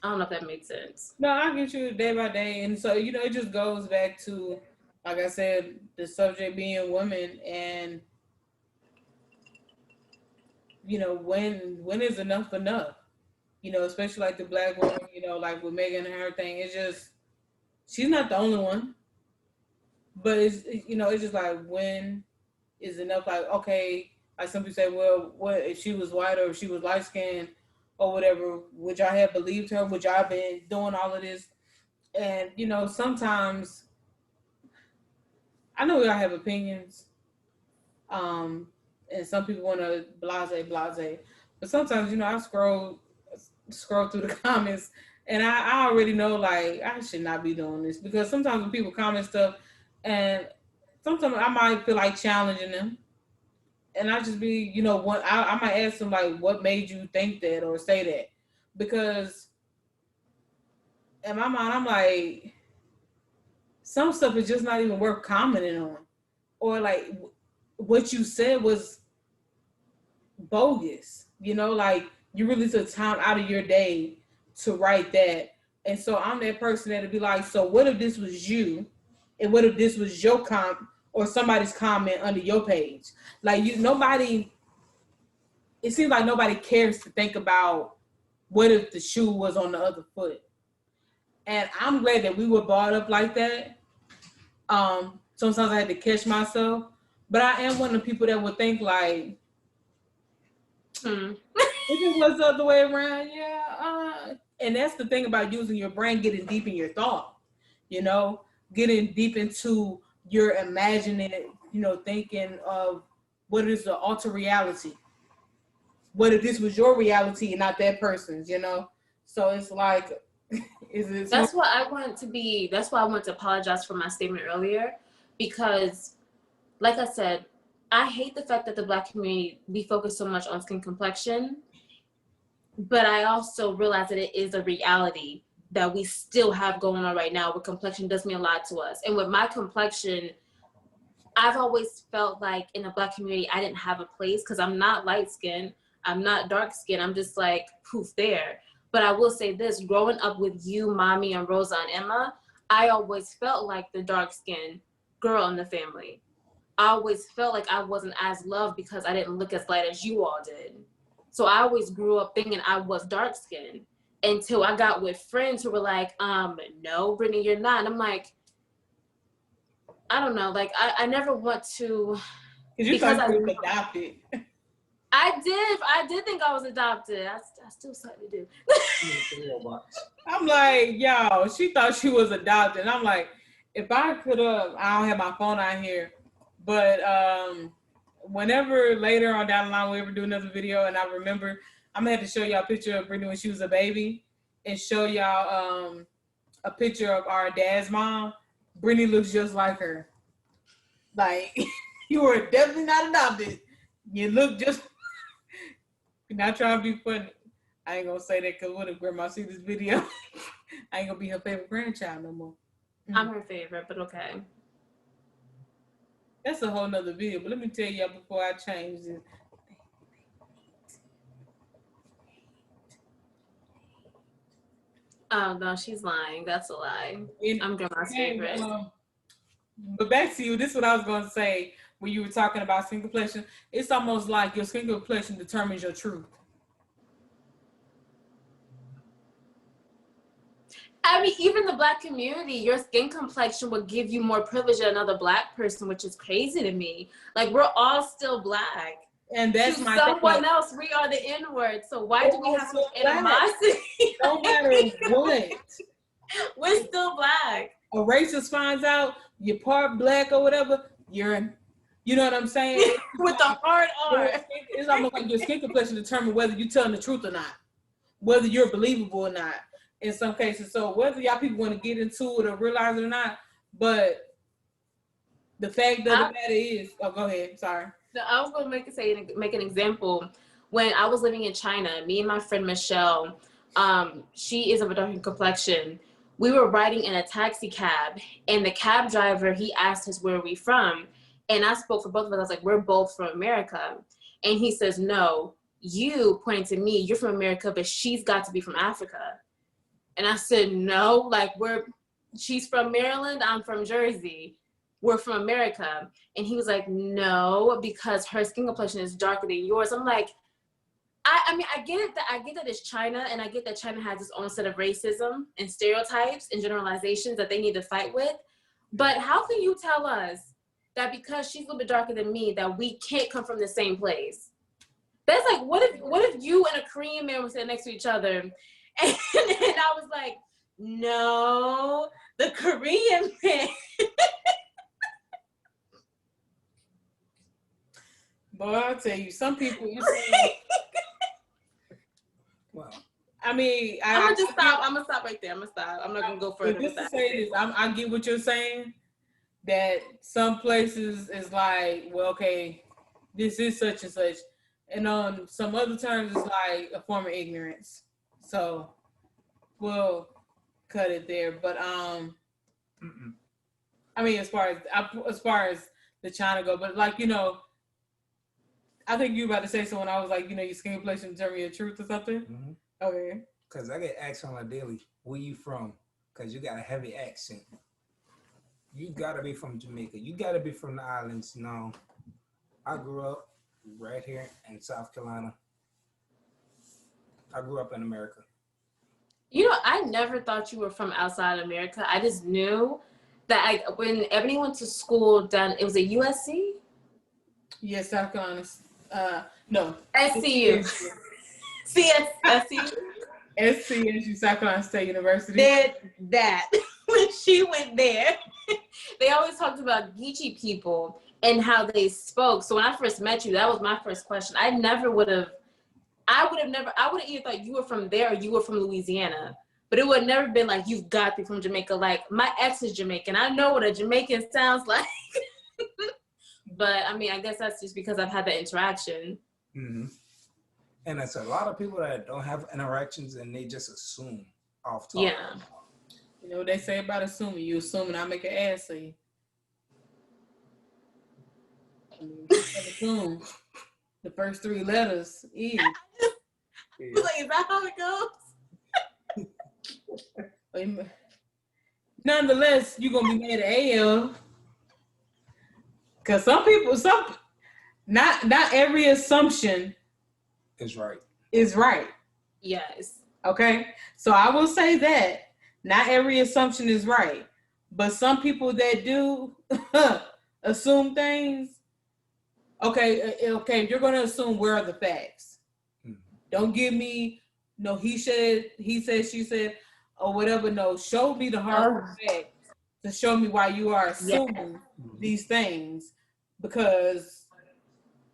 I don't know if that makes sense. No, I get you day by day. And so, you know, it just goes back to, like I said, the subject being women, and, you know, when is enough enough? You know, especially like the Black woman, you know, like with Megan and her thing, it's just, she's not the only one. But you know, it's just like, when is enough? Like, okay, like some people say, well, what if she was white or if she was light skinned or whatever, would y'all have believed her? Would y'all have been doing all of this? And, you know, sometimes I know we all have opinions. And some people want to blase. But sometimes, you know, I scroll through the comments and I already know, like, I should not be doing this, because sometimes when people comment stuff, and sometimes I might feel like challenging them. And I just be, you know, I might ask them, like, what made you think that or say that? Because in my mind, I'm like, some stuff is just not even worth commenting on. Or, like, what you said was bogus. You know, like, you really took time out of your day to write that. And so I'm that person that'll be like, so what if this was you And what if this was your or somebody's comment under your page? Like it seems like nobody cares to think about what if the shoe was on the other foot. And I'm glad that we were brought up like that. Sometimes I had to catch myself, but I am one of the people that would think like, if it was the other way around, and that's the thing about using your brain, getting deep in your thought, getting deep into your imagining, thinking of what is the alter reality. What if this was your reality and not that person's, So it's like, that's why I wanted to apologize for my statement earlier, because like I said, I hate the fact that the Black community, we focus so much on skin complexion, but I also realize that it is a reality that we still have going on right now, where complexion does mean a lot to us. And with my complexion, I've always felt like in the Black community, I didn't have a place, because I'm not light skinned, I'm not dark skinned, I'm just like poof there. But I will say this, growing up with you, Mommy, and Rosa and Emma, I always felt like the dark skinned girl in the family. I always felt like I wasn't as loved because I didn't look as light as you all did. So I always grew up thinking I was dark skinned, until I got with friends who were like, no, Brittany, you're not. And I'm like, I don't know. Like, I never want to. Because I was adopted. I did think I was adopted. I still slightly do. I'm like, y'all, she thought she was adopted. And I'm like, if I could have, I don't have my phone out here, but whenever later on down the line we ever do another video, and I remember, I'm gonna have to show y'all a picture of Brittany when she was a baby, and show y'all a picture of our dad's mom. Brittany looks just like her. Like, you were definitely not adopted. You look just. Not trying to be funny. I ain't gonna say that, because what if grandma see this video? I ain't gonna be her favorite grandchild no more. I'm her favorite, but okay. That's a whole nother video, but let me tell y'all before I change this. Oh no, she's lying. That's a lie. I'm grandma's favorite. But back to you, this is what I was gonna say when you were talking about skin complexion. It's almost like your skin complexion determines your truth. I mean, even the Black community, your skin complexion will give you more privilege than another Black person, which is crazy to me. Like, we're all still Black. And that's to my someone else, we are the N-word. So why do we have such animosity? No matter what. We're still Black. A racist finds out you're part Black or whatever, you know what I'm saying? With the hard R. It's almost like your skin complexion determines whether you're telling the truth or not, whether you're believable or not in some cases. So whether y'all people want to get into it or realize it or not, but the fact of the matter is, go ahead, sorry. No, I was going to make an example. When I was living in China, me and my friend Michelle, she is of a dark complexion. We were riding in a taxi cab, and the cab driver, he asked us where we from. And I spoke for both of us. I was like, we're both from America. And he says, no, you, pointing to me, you're from America, but she's got to be from Africa. And I said, no, like she's from Maryland, I'm from Jersey. We're from America. And he was like, no, because her skin complexion is darker than yours. I'm like, I mean, I get it that it's China, and I get that China has its own set of racism and stereotypes and generalizations that they need to fight with. But how can you tell us that because she's a little bit darker than me, that we can't come from the same place? That's like, what if you and a Korean man were sitting next to each other, and I was like, no, the Korean man. Boy, I'll tell you, some people, Wow. I mean, I'm gonna just stop. I'm gonna stop right there. I'm gonna stop. I'm not gonna go further. Just to say this, I get what you're saying. That some places is like, well, okay, this is such and such, and on some other terms, it's like a form of ignorance. So we'll cut it there. But I mean, as far as the China go, but like, I think you were about to say something. I was like, your skin complexion determine your truth or something. Mm-hmm. Okay. Because I get asked on a daily, where you from? Because you got a heavy accent. You gotta be from Jamaica. You gotta be from the islands. No, I grew up right here in South Carolina. I grew up in America. You know, I never thought you were from outside America. I just knew that when Ebony went to school down, it was at USC? Yes, South Carolina. No. SCU. SCU? SCSU, South Carolina State University. That when she went there, they always talked about Geechee people and how they spoke. So when I first met you, that was my first question. I would have either thought you were from there or you were from Louisiana. But it would have never been like, you've got to be from Jamaica. Like, my ex is Jamaican. I know what a Jamaican sounds like. But, I mean, I guess that's just because I've had that interaction. Mm-hmm. And it's a lot of people that don't have interactions and they just assume off top. Yeah. You know what they say about assuming? You assuming I make an ass of you. Assume. The first three letters, E. Like, is that how it goes? Nonetheless, you're going to be mad at AL. Because not every assumption is right. Yes. Okay? So I will say that not every assumption is right. But some people that do assume things, okay, you're going to assume where are the facts. Mm-hmm. Don't give me, no, he said, she said, or whatever. No, show me the hard facts to show me why you are assuming these things. Because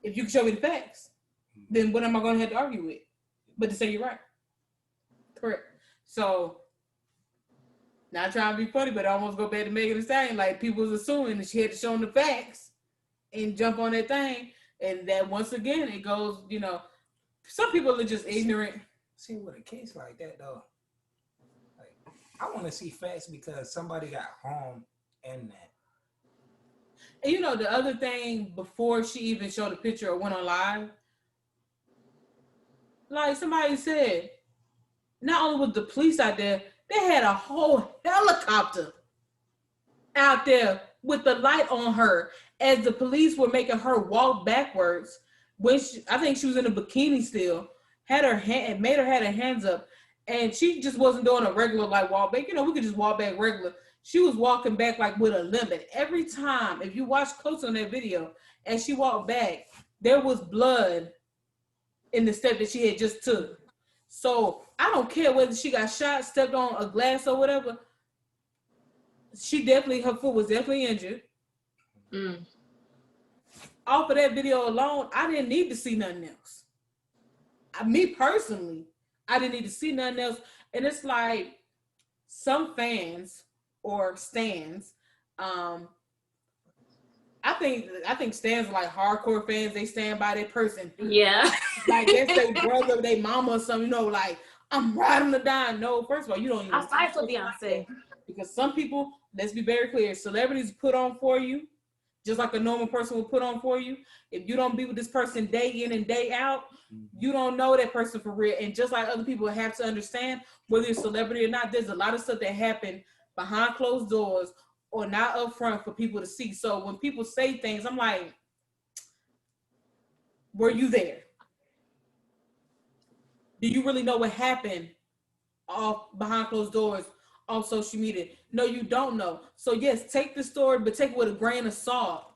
if you can show me the facts, then what am I going to have to argue with? But to say you're right. Correct. So, not trying to be funny, but I almost go back to Megan Thee Stallion. Like, people was assuming that she had to show them the facts and jump on that thing. And that once again, it goes, you know, some people are just ignorant. See, with a case like that, though, like, I want to see facts because somebody got harmed in that. And you know, the other thing, before she even showed a picture or went on live, like somebody said, not only was the police out there, they had a whole helicopter out there with the light on her as the police were making her walk backwards. When I think she was in a bikini still, made her have her hands up, and she just wasn't doing a regular like walk back. You know, we could just walk back regular. She was walking back like with a limp. And every time, if you watch close on that video, as she walked back, there was blood in the step that she had just took. So I don't care whether she got shot, stepped on a glass or whatever. Her foot was definitely injured. Mm. Off of that video alone, I didn't need to see nothing else. Me personally, I didn't need to see nothing else. And it's like some fans or stans, I think stans are like hardcore fans. They stand by their person. Yeah. Like that's their brother, their mama or something, you know, like I'm riding or dying. No, first of all, you don't even. I fight for Beyonce. Because some people, let's be very clear, celebrities put on for you, just like a normal person will put on for you. If you don't be with this person day in and day out, you don't know that person for real. And just like other people have to understand, whether you're a celebrity or not, there's a lot of stuff that happen behind closed doors or not up front for people to see. So when people say things, I'm like, were you there? Do you really know what happened off behind closed doors on social media? No, you don't know. So yes, take the story, but take it with a grain of salt.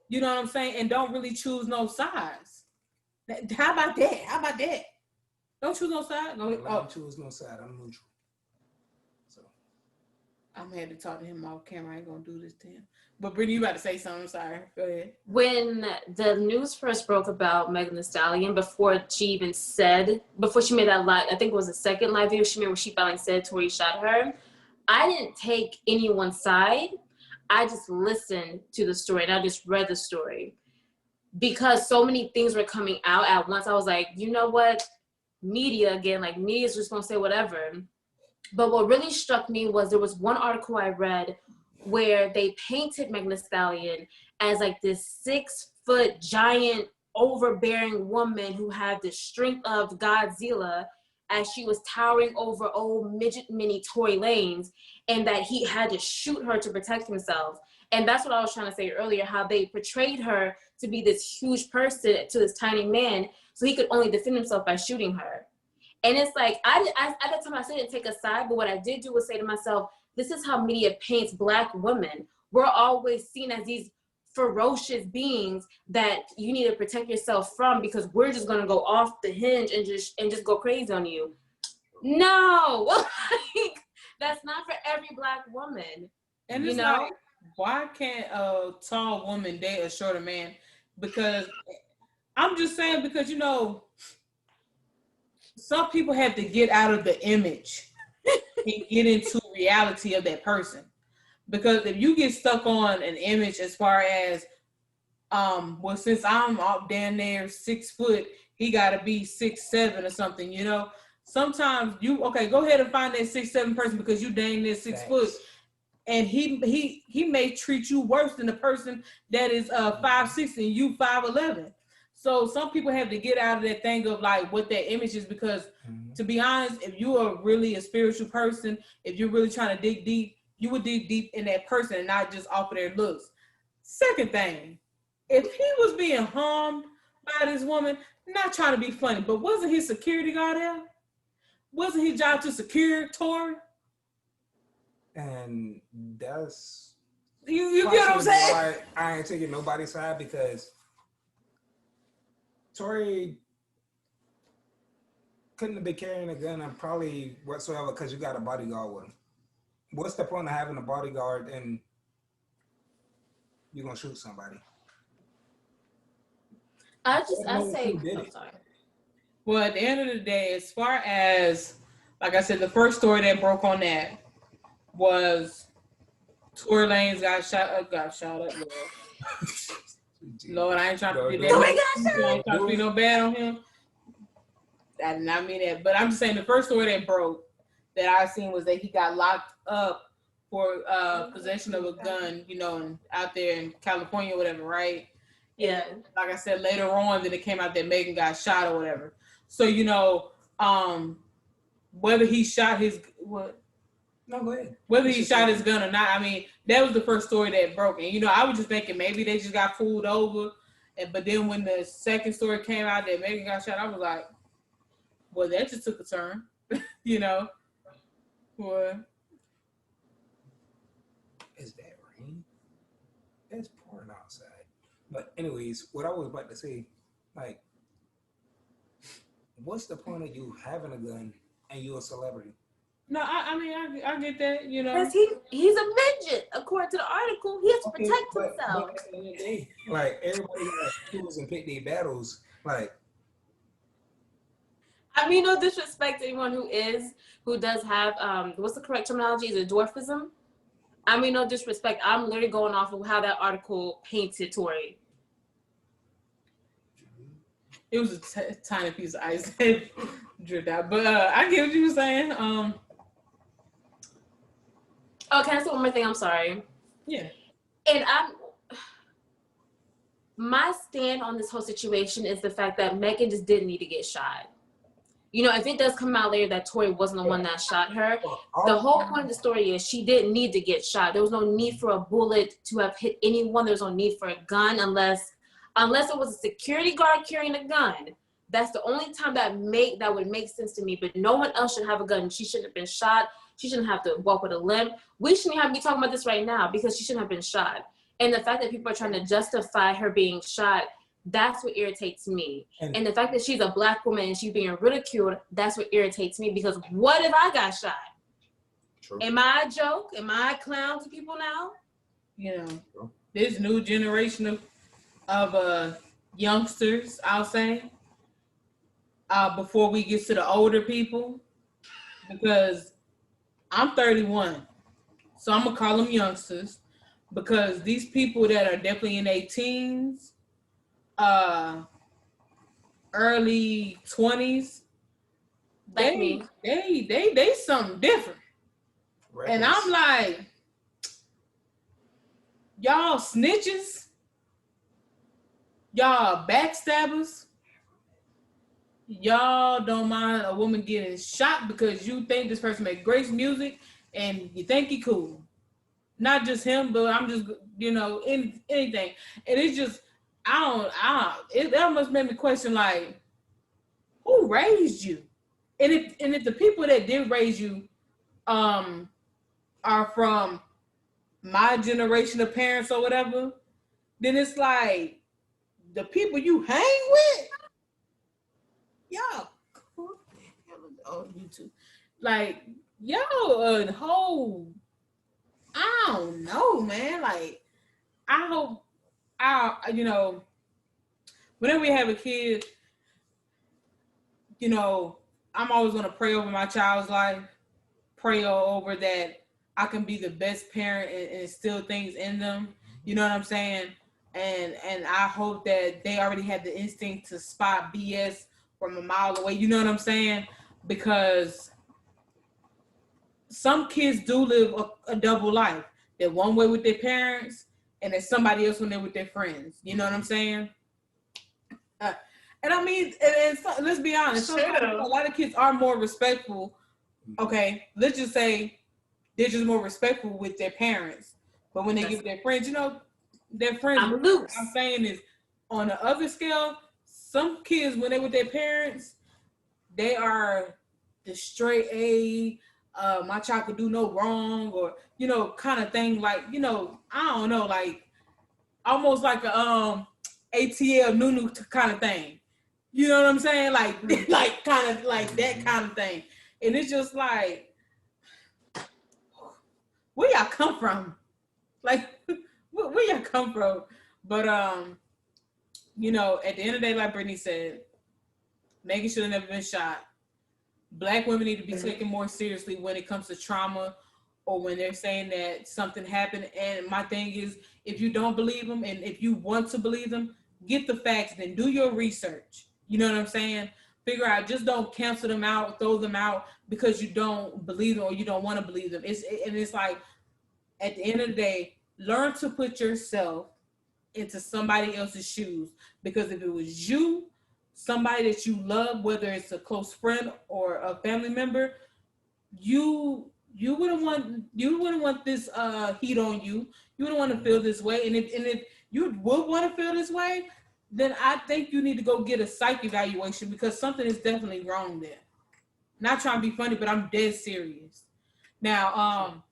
You know what I'm saying? And don't really choose no sides. How about that? Don't choose no side. Don't choose no side. I'm neutral. So I'm gonna have to talk to him off camera. I ain't gonna do this to him. But Brittany, you about to say something? I'm sorry. Go ahead. When the news first broke about Megan Thee Stallion, before she made that live, I think it was the second live video she made where she finally said Tory shot her, I didn't take anyone's side. I just listened to the story and I just read the story. Because so many things were coming out at once, I was like, you know what? Media, again, like media's just gonna say whatever. But what really struck me was there was one article I read where they painted Megan Thee Stallion as like this 6-foot giant overbearing woman who had the strength of Godzilla. as she was towering over old midget mini Tory Lanez, and that he had to shoot her to protect himself. And that's what I was trying to say earlier, how they portrayed her to be this huge person to this tiny man, so he could only defend himself by shooting her. And it's like, at that time I still didn't take a side, but what I did do was say to myself, this is how media paints Black women. We're always seen as these ferocious beings that you need to protect yourself from, because we're just gonna go off the hinge and just go crazy on you. No, like, that's not for every Black woman. And it's like, why can't a tall woman date a shorter man? Because I'm just saying, because you know, some people have to get out of the image and get into reality of that person. Because if you get stuck on an image as far as, well, since I'm up down there 6 foot, he got to be 6'7" or something, you know. Sometimes go ahead and find that 6'7" person because you dang near 6 foot, and he may treat you worse than the person that is 5'6" and you 5'11". So some people have to get out of that thing of like what that image is, because to be honest, if you are really a spiritual person, if you're really trying to dig deep, you would dig deep in that person and not just off of their looks. Second thing, if he was being harmed by this woman, not trying to be funny, but wasn't his security guard there? Wasn't his job to secure Tory? And that's you get what I'm saying? I ain't taking nobody's side, because Tory couldn't have been carrying a gun and probably whatsoever, because you got a bodyguard with him. What's the point of having a bodyguard and you're gonna shoot somebody? I say, sorry. Well, at the end of the day, as far as, like I said, the first story that broke on that was Tory Lanez got shot up, Lord. Lord, I ain't trying to do that. I ain't trying to be no bad on him. I did not mean that. But I'm just saying the first story that broke that I seen was that he got locked up for possession of a gun, you know, out there in California or whatever, right? Yeah. And like I said, later on, then it came out that Megan got shot or whatever. So, you know, whether he shot his what? No, go ahead. Whether he shot his gun or not, I mean, that was the first story that broke. And, you know, I was just thinking maybe they just got fooled over. But then when the second story came out that Megan got shot, I was like, well, that just took a turn, you know. What? Is that rain? It's pouring outside. But anyways, what I was about to say, like, what's the point of you having a gun and you're a celebrity? No, I mean, I get that, you know. Because he's a midget, according to the article. He has to protect himself. But at the end of the day, like, everybody got tools and pick their battles. Like, I mean, no disrespect to anyone who does have, what's the correct terminology? Is it dwarfism? I mean, no disrespect. I'm literally going off of how that article painted Tory. It was a tiny piece of ice that dripped out. But I get what you were saying. Oh, can I say one more thing? I'm sorry. Yeah. And my stand on this whole situation is the fact that Megan just didn't need to get shot. You know, if it does come out later that Tory wasn't the one that shot her, the whole point of the story is she didn't need to get shot. There was no need for a bullet to have hit anyone. There's no need for a gun unless it was a security guard carrying a gun. That's the only time that would make sense to me. But no one else should have a gun. She shouldn't have been shot. She shouldn't have to walk with a limp. We shouldn't have to be talking about this right now because she shouldn't have been shot. And the fact that people are trying to justify her being shot, that's what irritates me. And the fact that she's a Black woman and she's being ridiculed, that's what irritates me, because what if I got shot? True. Am I a joke? Am I a clown to people now? You know, this new generation of youngsters, I'll say, before we get to the older people, because I'm 31, so I'm going to call them youngsters, because these people that are definitely in their teens, early 20s, they something different. Right. And I'm like, y'all snitches, y'all backstabbers, y'all don't mind a woman getting shot because you think this person make great music and you think he cool. Not just him, but I'm just, anything. And it's just, it almost made me question, like, who raised you? And if the people that did raise you are from my generation of parents or whatever, then it's like the people you hang with, y'all, oh, you too, like y'all a whole, I don't know, man. Like I hope whenever we have a kid, I'm always gonna pray over my child's life, pray over that I can be the best parent and instill things in them. You know what I'm saying? And I hope that they already have the instinct to spot BS from a mile away. You know what I'm saying? Because some kids do live a double life. They're one way with their parents, and there's somebody else when they're with their friends. You know what I'm saying? And I mean, and so, let's be honest. A lot of kids are more respectful. Okay, let's just say they're just more respectful with their parents. But when they get with their friends, their friends. What I'm saying is, on the other scale, some kids when they're with their parents, they are the straight A. My child could do no wrong, or kind of thing. Like I don't know, like almost like a ATL Nunu kind of thing. You know what I'm saying? Like kind of like that kind of thing. And it's just like, where y'all come from? Like, where y'all come from? But at the end of the day, like Brittany said, Megan should have never been shot. Black women need to be taken more seriously when it comes to trauma, or when they're saying that something happened. And my thing is, if you don't believe them, and if you want to believe them, get the facts, then do your research. You know what I'm saying? Figure out, just don't cancel them out, throw them out because you don't believe them or you don't want to believe them. It's like, at the end of the day, learn to put yourself into somebody else's shoes. Because if it was you, somebody that you love, whether it's a close friend or a family member, you wouldn't want this heat on you. You wouldn't want to feel this way. And if you would want to feel this way, then I think you need to go get a psych evaluation, because something is definitely wrong there. Not trying to be funny, but I'm dead serious. Now,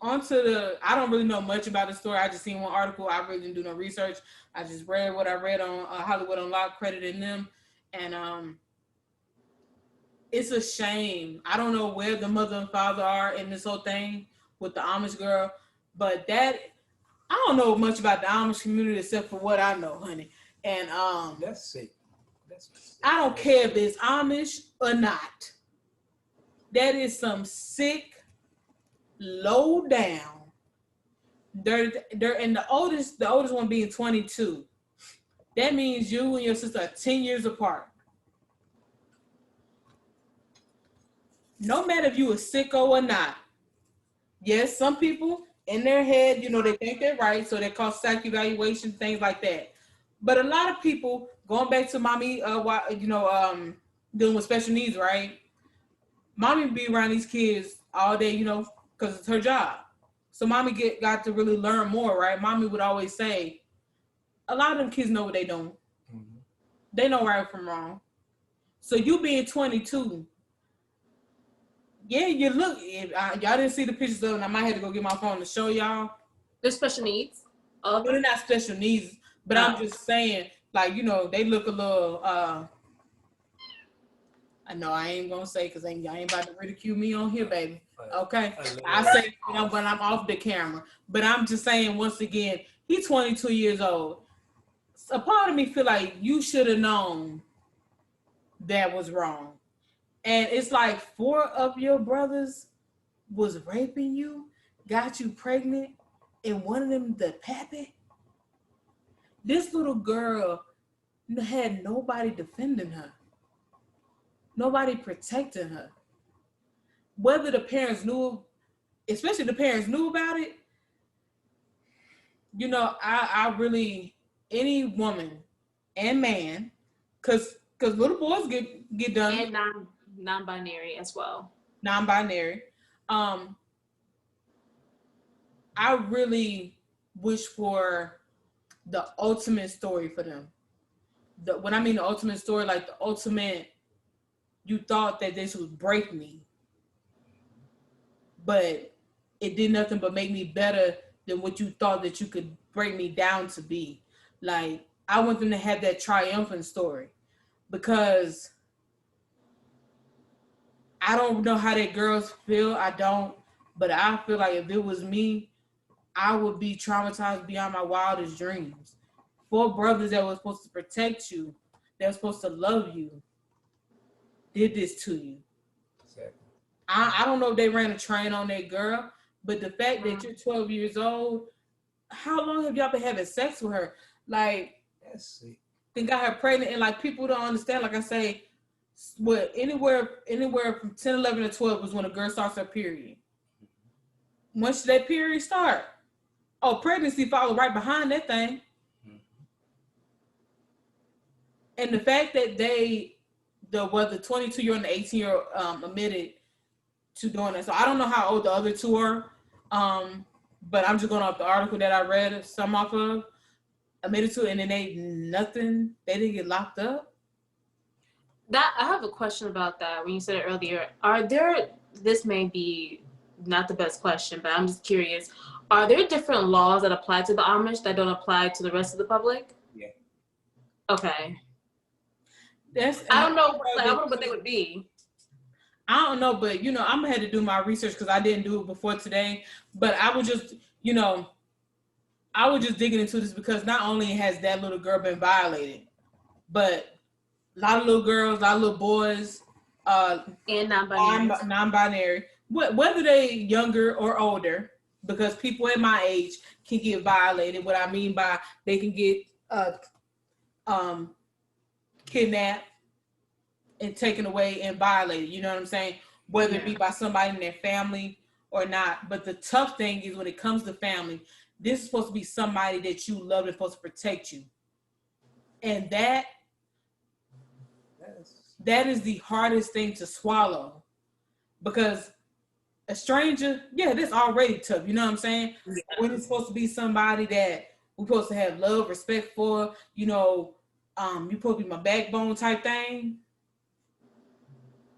I don't really know much about the story. I just seen one article. I really didn't do no research. I just read what I read on Hollywood Unlocked, crediting them. And it's a shame. I don't know where the mother and father are in this whole thing with the Amish girl, but I don't know much about the Amish community except for what I know, honey. And that's sick. I don't care if it's Amish or not. That is some sick, low down. They're and the oldest one being 22. That means you and your sister are 10 years apart. No matter if you a sicko or not. Yes, some people in their head, they think they're right, so they call psych evaluation, things like that. But a lot of people, going back to mommy, dealing with special needs, right? Mommy be around these kids all day, because it's her job. So mommy got to really learn more, right? Mommy would always say, a lot of them kids know what they doing. Mm-hmm. They know right from wrong. So you being 22, yeah, you look. Y'all didn't see the pictures of them. I might have to go get my phone to show y'all. They're special needs. Well, they're not special needs, but I'm just saying, like, they look a little. I know I ain't gonna say, because y'all ain't about to ridicule me on here, baby. Okay, I say when I'm off the camera, but I'm just saying, once again, he's 22 years old. A part of me feel like you should have known that was wrong. And it's like 4 of your brothers was raping you, got you pregnant, and one of them the pappy. This little girl had nobody defending her. Nobody protecting her. Whether the parents knew, especially the parents knew about it, I really, any woman and man, because because little boys get done. And non-binary as well. Non-binary. I really wish for the ultimate story for them. When I mean the ultimate story, like the ultimate, you thought that this would break me, but it did nothing but make me better than what you thought that you could break me down to be. Like, I want them to have that triumphant story, because I don't know how that girls feel. I don't, but I feel like if it was me, I would be traumatized beyond my wildest dreams. Four brothers that were supposed to protect you, that were supposed to love you, did this to you. Exactly. I don't know if they ran a train on that girl, but the fact that you're 12 years old, how long have y'all been having sex with her? Like, That's it. they got her pregnant, and like people don't understand. Like I say, what anywhere from 10, 11, to 12 is when a girl starts her period. Once that period start, pregnancy follow right behind that thing. And the fact that the 22-year-old and the 18-year-old admitted to doing it. So I don't know how old the other two are, but I'm just going off the article that I read some off of. Admitted to it, and then they didn't get locked up. That I have a question about that. When you said it earlier, this may be not the best question, but I'm just curious. Are there different laws that apply to the Amish that don't apply to the rest of the public? Yeah. Okay. I don't know what they would be. I don't know, but I'm gonna have to do my research because I didn't do it before today. But I was just digging into this because not only has that little girl been violated, but a lot of little girls, a lot of little boys, and non-binary, whether they younger or older, because people at my age can get violated. What I mean by they can get kidnapped and taken away and violated. You know what I'm saying? Whether it be by somebody in their family or not. But the tough thing is when it comes to family, this is supposed to be somebody that you love and supposed to protect you. And that is the hardest thing to swallow, because a stranger, that's already tough. You know what I'm saying? Yeah. When it's supposed to be somebody that we're supposed to have love, respect for, you're supposed to be my backbone type thing.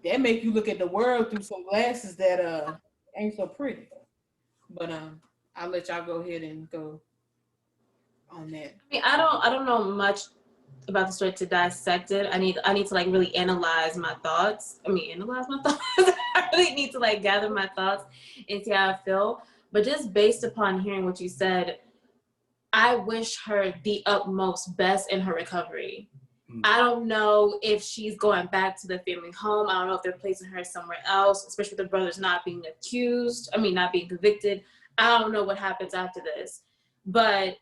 That make you look at the world through some glasses that ain't so pretty. But I'll let y'all go ahead and go on that. I mean, I don't know much about the story to dissect it. I need to like really analyze my thoughts. I really need to like gather my thoughts and see how I feel. But just based upon hearing what you said, I wish her the utmost best in her recovery. I don't know if she's going back to the family home. I don't know if they're placing her somewhere else, especially with the brothers not being convicted. I don't know what happens after this. But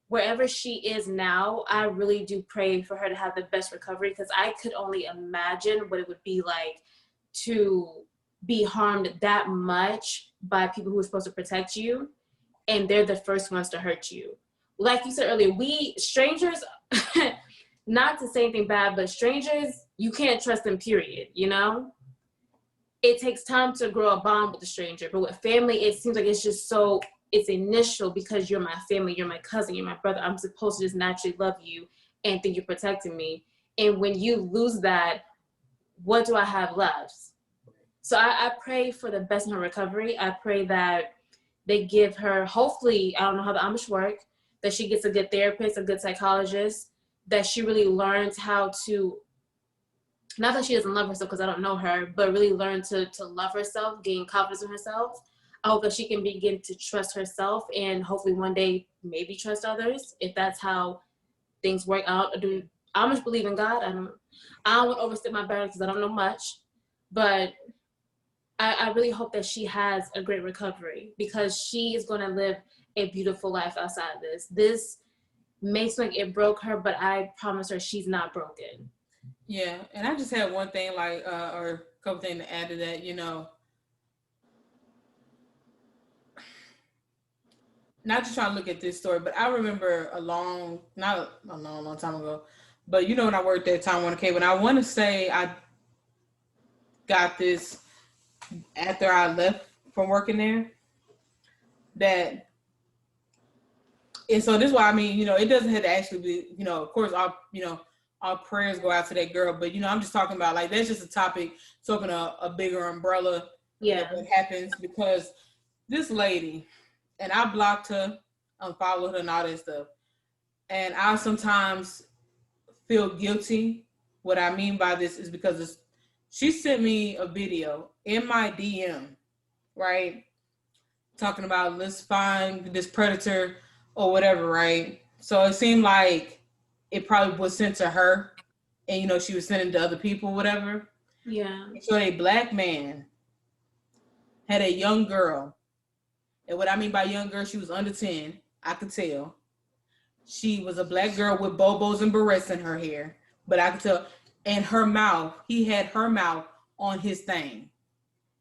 wherever she is now, I really do pray for her to have the best recovery, because I could only imagine what it would be like to be harmed that much by people who are supposed to protect you, and they're the first ones to hurt you. Like you said earlier, we strangers, not to say anything bad, but strangers, you can't trust them, period, It takes time to grow a bond with a stranger, but with family, it seems like it's just so, it's initial, because you're my family, you're my cousin, you're my brother. I'm supposed to just naturally love you and think you're protecting me. And when you lose that, what do I have left? So I pray for the best in her recovery. I pray that they give her, hopefully, I don't know how the Amish work, that she gets a good therapist, a good psychologist, that she really learns how to, not that she doesn't love herself because I don't know her, but really learn to love herself, gain confidence in herself. I hope that she can begin to trust herself and hopefully one day maybe trust others, if that's how things work out. I much believe in God. I don't want to overstep my boundaries because I don't know much, but I really hope that she has a great recovery, because she is going to live a beautiful life outside of this. This may seem like it broke her, but I promise her she's not broken. Yeah, and I just had one thing, or a couple things to add to that. Not just trying to look at this story, but I remember not a long time ago, But you know, when I worked at Time Warner Cable, and I want to say I got this after I left from working there. That, and so this is why, I mean, you know, it doesn't have to actually be, you know, of course, our prayers go out to that girl, but you know, I'm just talking about like that's just a topic, talking a bigger umbrella. Yeah. What happens because this lady, and I blocked her, unfollowed her, and all that stuff, and I sometimes feel guilty. What I mean by this is because she sent me a video in my DM, right? Talking about let's find this predator or whatever, right? So it seemed like it probably was sent to her, and you know she was sending to other people, whatever. Yeah. So a black man had a young girl, and what I mean by young girl, she was under 10. I could tell she was a black girl with bobos and barrettes in her hair, but I could tell. And her mouth, he had her mouth on his thing,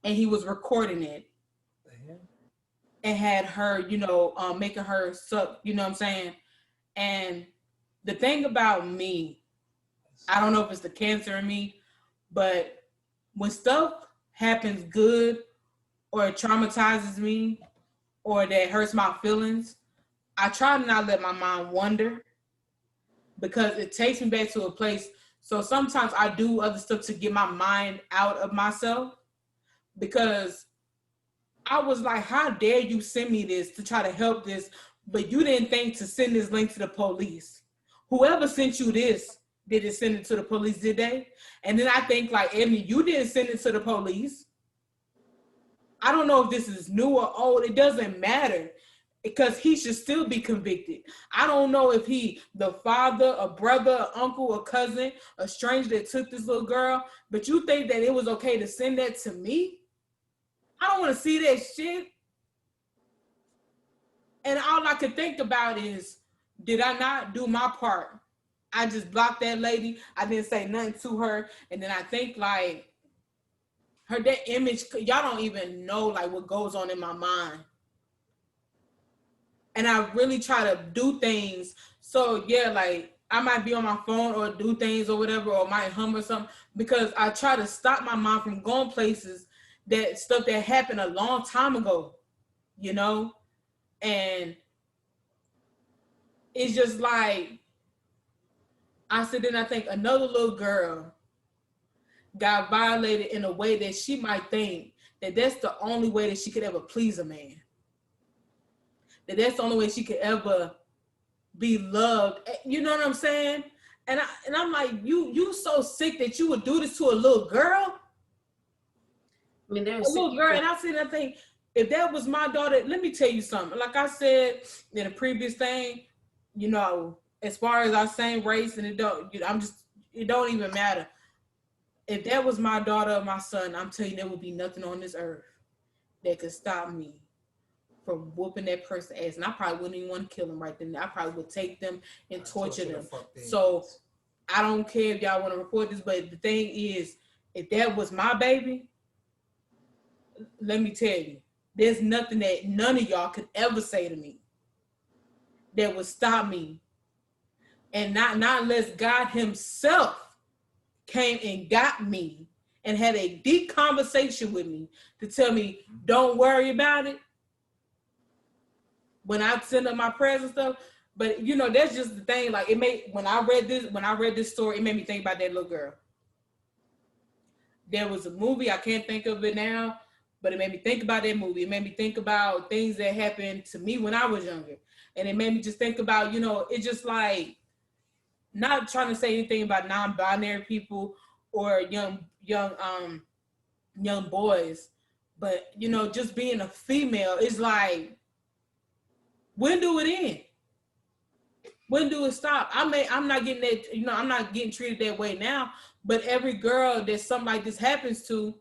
and he was recording it. And had her, you know, making her suck, you know what I'm saying? And the thing about me, I don't know if it's the cancer in me, but when stuff happens good or it traumatizes me or that hurts my feelings, I try to not let my mind wander because it takes me back to a place. So sometimes I do other stuff to get my mind out of myself because I was like, how dare you send me this to try to help this, but you didn't think to send this link to the police. Whoever sent you this, did it send it to the police, did they? And then I think like, Ebony, you didn't send it to the police. I don't know if this is new or old. It doesn't matter because he should still be convicted. I don't know if he, the father, a brother, a uncle, a cousin, a stranger that took this little girl, but you think that it was okay to send that to me? I don't want to see that shit. And all I could think about is, did I not do my part? I just blocked that lady. I didn't say nothing to her. And then I think like that image, y'all don't even know like what goes on in my mind. And I really try to do things. So yeah, like I might be on my phone or do things or whatever, or might hum or something, because I try to stop my mind from going places that stuff that happened a long time ago, you know? And it's just like, I said, then I think another little girl got violated in a way that she might think that that's the only way that she could ever please a man. That that's the only way she could ever be loved. You know what I'm saying? And I'm like, you so sick that you would do this to a little girl? I mean, there's a little girl, and I said, I think if that was my daughter, let me tell you something. Like I said in a previous thing, you know, as far as our same race, and it don't even matter. If that was my daughter or my son, I'm telling you, there would be nothing on this earth that could stop me from whooping that person's ass. And I probably wouldn't even want to kill them right then. I probably would take them and torture them. So I don't care if y'all want to report this, but the thing is, if that was my baby, let me tell you, there's nothing that none of y'all could ever say to me that would stop me. And not unless God himself came and got me and had a deep conversation with me to tell me, don't worry about it. When I send up my prayers and stuff. But you know, that's just the thing. Like when I read this story, it made me think about that little girl. There was a movie, I can't think of it now, but it made me think about that movie. It made me think about things that happened to me when I was younger. And it made me just think about, you know, it's just like, not trying to say anything about non-binary people or young boys, but you know, just being a female is like, when do it end? When do it stop? I'm not getting that, you know, I'm not getting treated that way now, but every girl that something like this happens to,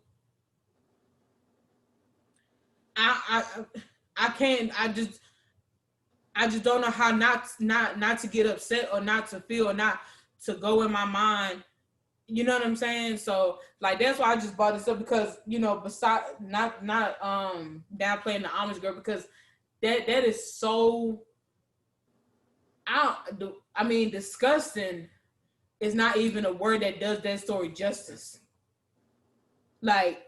I just don't know how not to get upset or not to feel or not to go in my mind. You know what I'm saying? So like that's why I just brought this up, because you know, besides not downplaying the Amish girl, because that is so I mean disgusting. is not even a word that does that story justice. Like,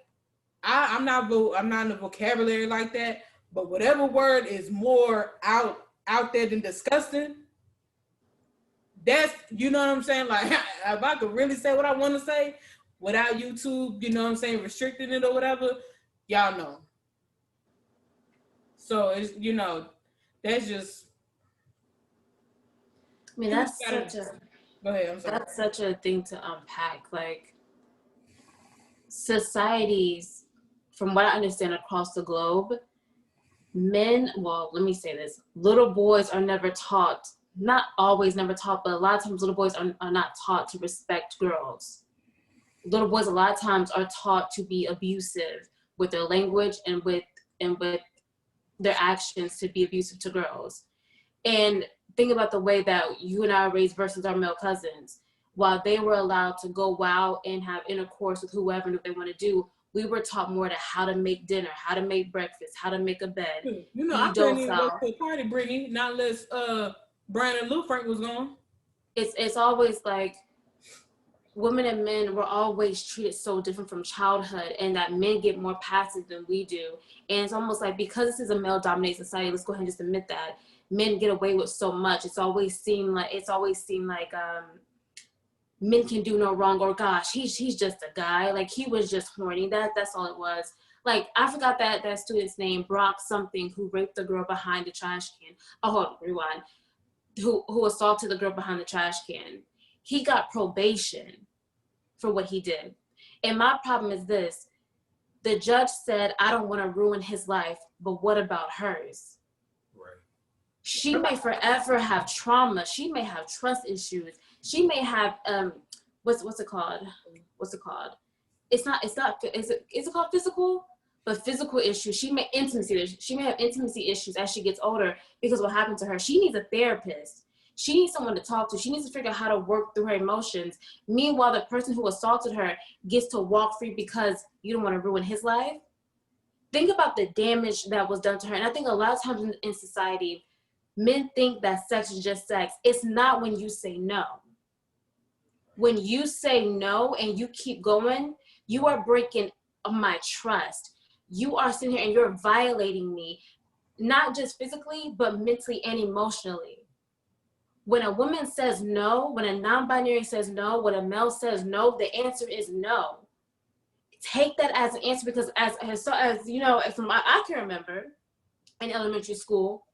I'm not in the vocabulary like that, but whatever word is more out there than disgusting, that's, you know what I'm saying? Like, if I could really say what I want to say without YouTube, you know what I'm saying, restricting it or whatever, y'all know. So it's, you know, that's just. I mean, that's such a. Go ahead. I'm sorry. That's such a thing to unpack. Like, societies, from what I understand across the globe, men, well, let me say this, little boys are never taught, not always never taught, but a lot of times little boys are not taught to respect girls. Little boys a lot of times are taught to be abusive with their language and with their actions, to be abusive to girls. And think about the way that you and I are raised versus our male cousins. While they were allowed to go out and have intercourse with whoever they want to do, we were taught more to how to make dinner, how to make breakfast, how to make a bed. You know, I couldn't even go to a party, Brittany, not unless Brian and Lou Frank was gone. It's always like women and men were always treated so different from childhood, and that men get more passive than we do. And it's almost like, because this is a male-dominated society, let's go ahead and just admit that men get away with so much. It's always seemed like men can do no wrong, or gosh, he's just a guy, like he was just horny. That's all it was. Like, I forgot that student's name, Brock something, who raped the girl behind the trash can. Oh, hold on, rewind. Who assaulted the girl behind the trash can. He got probation for what he did. And my problem is this: the judge said, I don't want to ruin his life, but what about hers? Right. She may forever have trauma. She may have trust issues. She may have what's it called? Is it called physical? But physical issues. She may have intimacy issues as she gets older, because what happened to her. She needs a therapist. She needs someone to talk to. She needs to figure out how to work through her emotions. Meanwhile, the person who assaulted her gets to walk free because you don't want to ruin his life. Think about the damage that was done to her. And I think a lot of times in society, men think that sex is just sex. It's not when you say no. When you say no and you keep going, you are breaking my trust. You are sitting here and you're violating me, not just physically, but mentally and emotionally. When a woman says no, when a non-binary says no, when a male says no, the answer is no. Take that as an answer, because as you know, from I can remember in elementary school,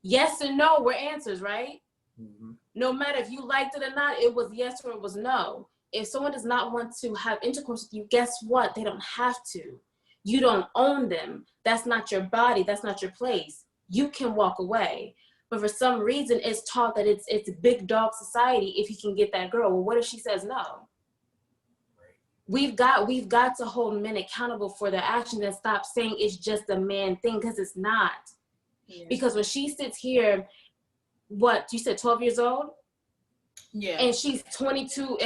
yes and no were answers, right? Mm-hmm. No matter if you liked it or not, it was yes or it was no. If someone does not want to have intercourse with you, guess what? They don't have to. You don't own them. That's not your body. That's not your place. You can walk away. But for some reason, it's taught that it's big dog society if you can get that girl. Well, what if she says no? We've got to hold men accountable for their actions and stop saying it's just a man thing, because it's not. Yeah. Because when she sits here, what, you said 12 years old? Yeah. And she's 22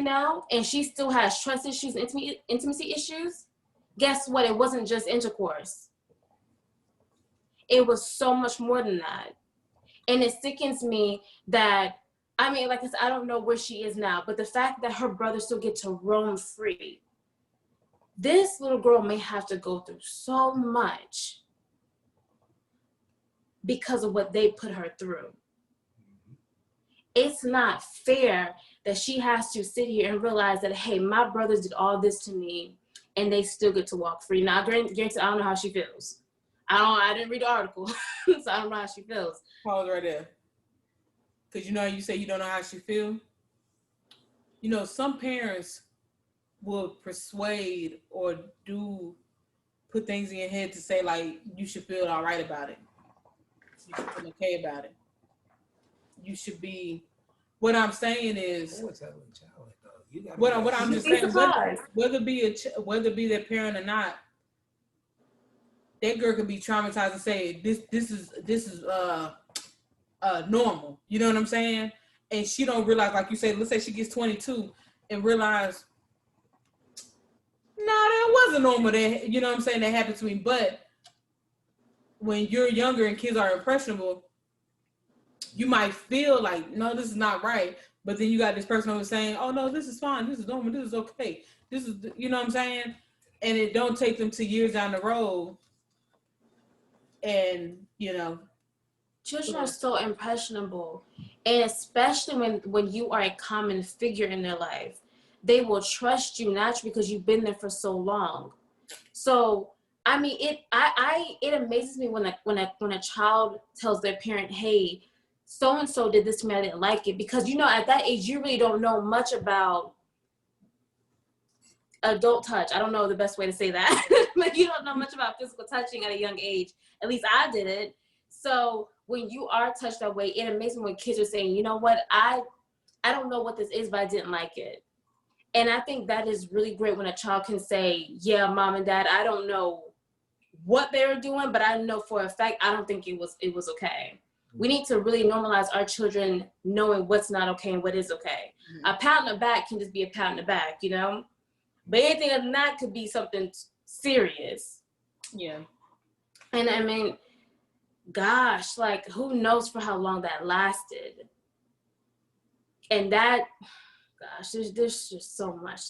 now, and she still has trust issues and intimacy issues. Guess what? It wasn't just intercourse. It was so much more than that. And it sickens me that, I mean, like I said, I don't know where she is now, but the fact that her brothers still get to roam free. This little girl may have to go through so much because of what they put her through. It's not fair that she has to sit here and realize that, hey, my brothers did all this to me and they still get to walk free. Now, granted, I don't know how she feels. I didn't read the article, so I don't know how she feels. Pause right there. Because you know how you say you don't know how she feels? You know, some parents will persuade or put things in your head to say, like, you should feel all right about it. You should feel okay about it. You should be, what I'm saying is, what I'm just saying, whether be their parent or not, that girl could be traumatized and say, this is normal. You know what I'm saying? And she don't realize, like you said, let's say she gets 22 and realize, no, that wasn't normal. That, you know what I'm saying, that happened to me. But when you're younger and kids are impressionable, you might feel like, no, this is not right. But then you got this person who's saying, "Oh no, this is fine. This is normal. This is okay. This is," you know what I'm saying? And it don't take them to years down the road, and children are so impressionable, and especially when you are a common figure in their life, they will trust you naturally because you've been there for so long. So I mean, it amazes me when a child tells their parent, "Hey, so and so did this to me, I didn't like it," because at that age you really don't know much about adult touch. I don't know the best way to say that, but you don't know much about physical touching at a young age. At least I didn't. So when you are touched that way, it amazes me when kids are saying, "You know what, I don't know what this is, but I didn't like it." And I think that is really great when a child can say, "Yeah, mom and dad, I don't know what they were doing, but I know for a fact I don't think it was okay." We need to really normalize our children knowing what's not okay and what is okay. Mm-hmm. A pat on the back can just be a pat on the back, But anything other than that could be something serious. Yeah. And I mean, gosh, like, who knows for how long that lasted. And that, gosh, there's just so much.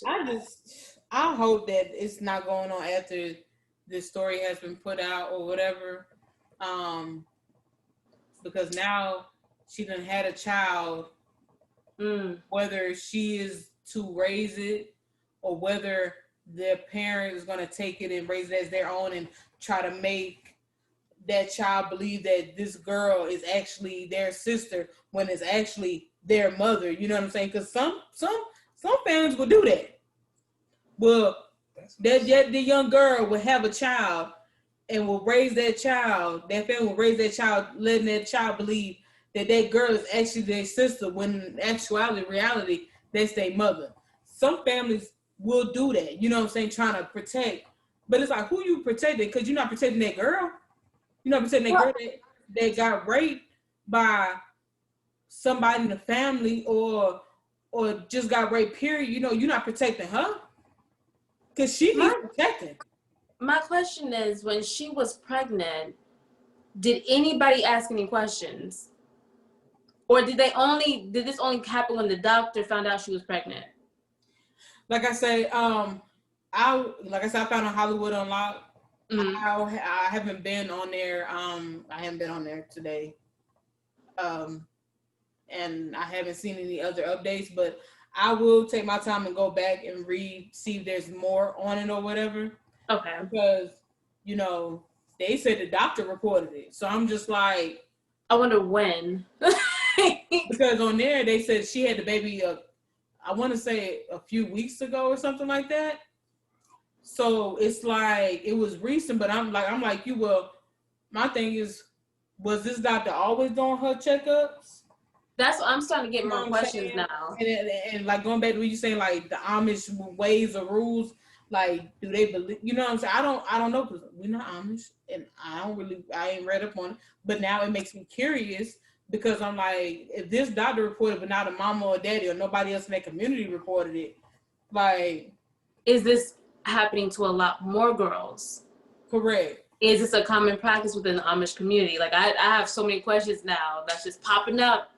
I hope that it's not going on after this story has been put out or whatever. Because now she done had a child, whether she is to raise it or whether their parent is going to take it and raise it as their own and try to make that child believe that this girl is actually their sister when it's actually their mother. You know what I'm saying? Because some families will do that. Well, the young girl will have a child and will raise that child. That family will raise that child, letting that child believe that girl is actually their sister when in actuality, reality, that's their mother. Some families will do that. You know what I'm saying? Trying to protect. But it's like, who you protecting? Because you're not protecting that girl. You're not protecting that girl that got raped by somebody in the family or just got raped, period. You're not protecting her. Because she needs protecting. My question is, when she was pregnant, did anybody ask any questions? Or did this only happen when the doctor found out she was pregnant? Like I say, I found on Hollywood Unlocked. Mm-hmm. I haven't been on there. I haven't been on there today. And I haven't seen any other updates, but I will take my time and go back and read, see if there's more on it or whatever. Okay. Because, they said the doctor reported it. So I'm just like, I wonder when. Because on there, they said she had the baby, I want to say a few weeks ago or something like that. So it's like, it was recent, but I'm like, my thing is, was this doctor always doing her checkups? That's what I'm starting to get more questions now. And like going back to what you saying, like the Amish ways or rules, like do they believe? You know what I'm saying? I don't know because we're not Amish, and I ain't read up on it. But now it makes me curious because I'm like, if this doctor reported, but not a mama or daddy or nobody else in that community reported it, like, is this happening to a lot more girls? Correct. Is this a common practice within the Amish community? Like I have so many questions now that's just popping up.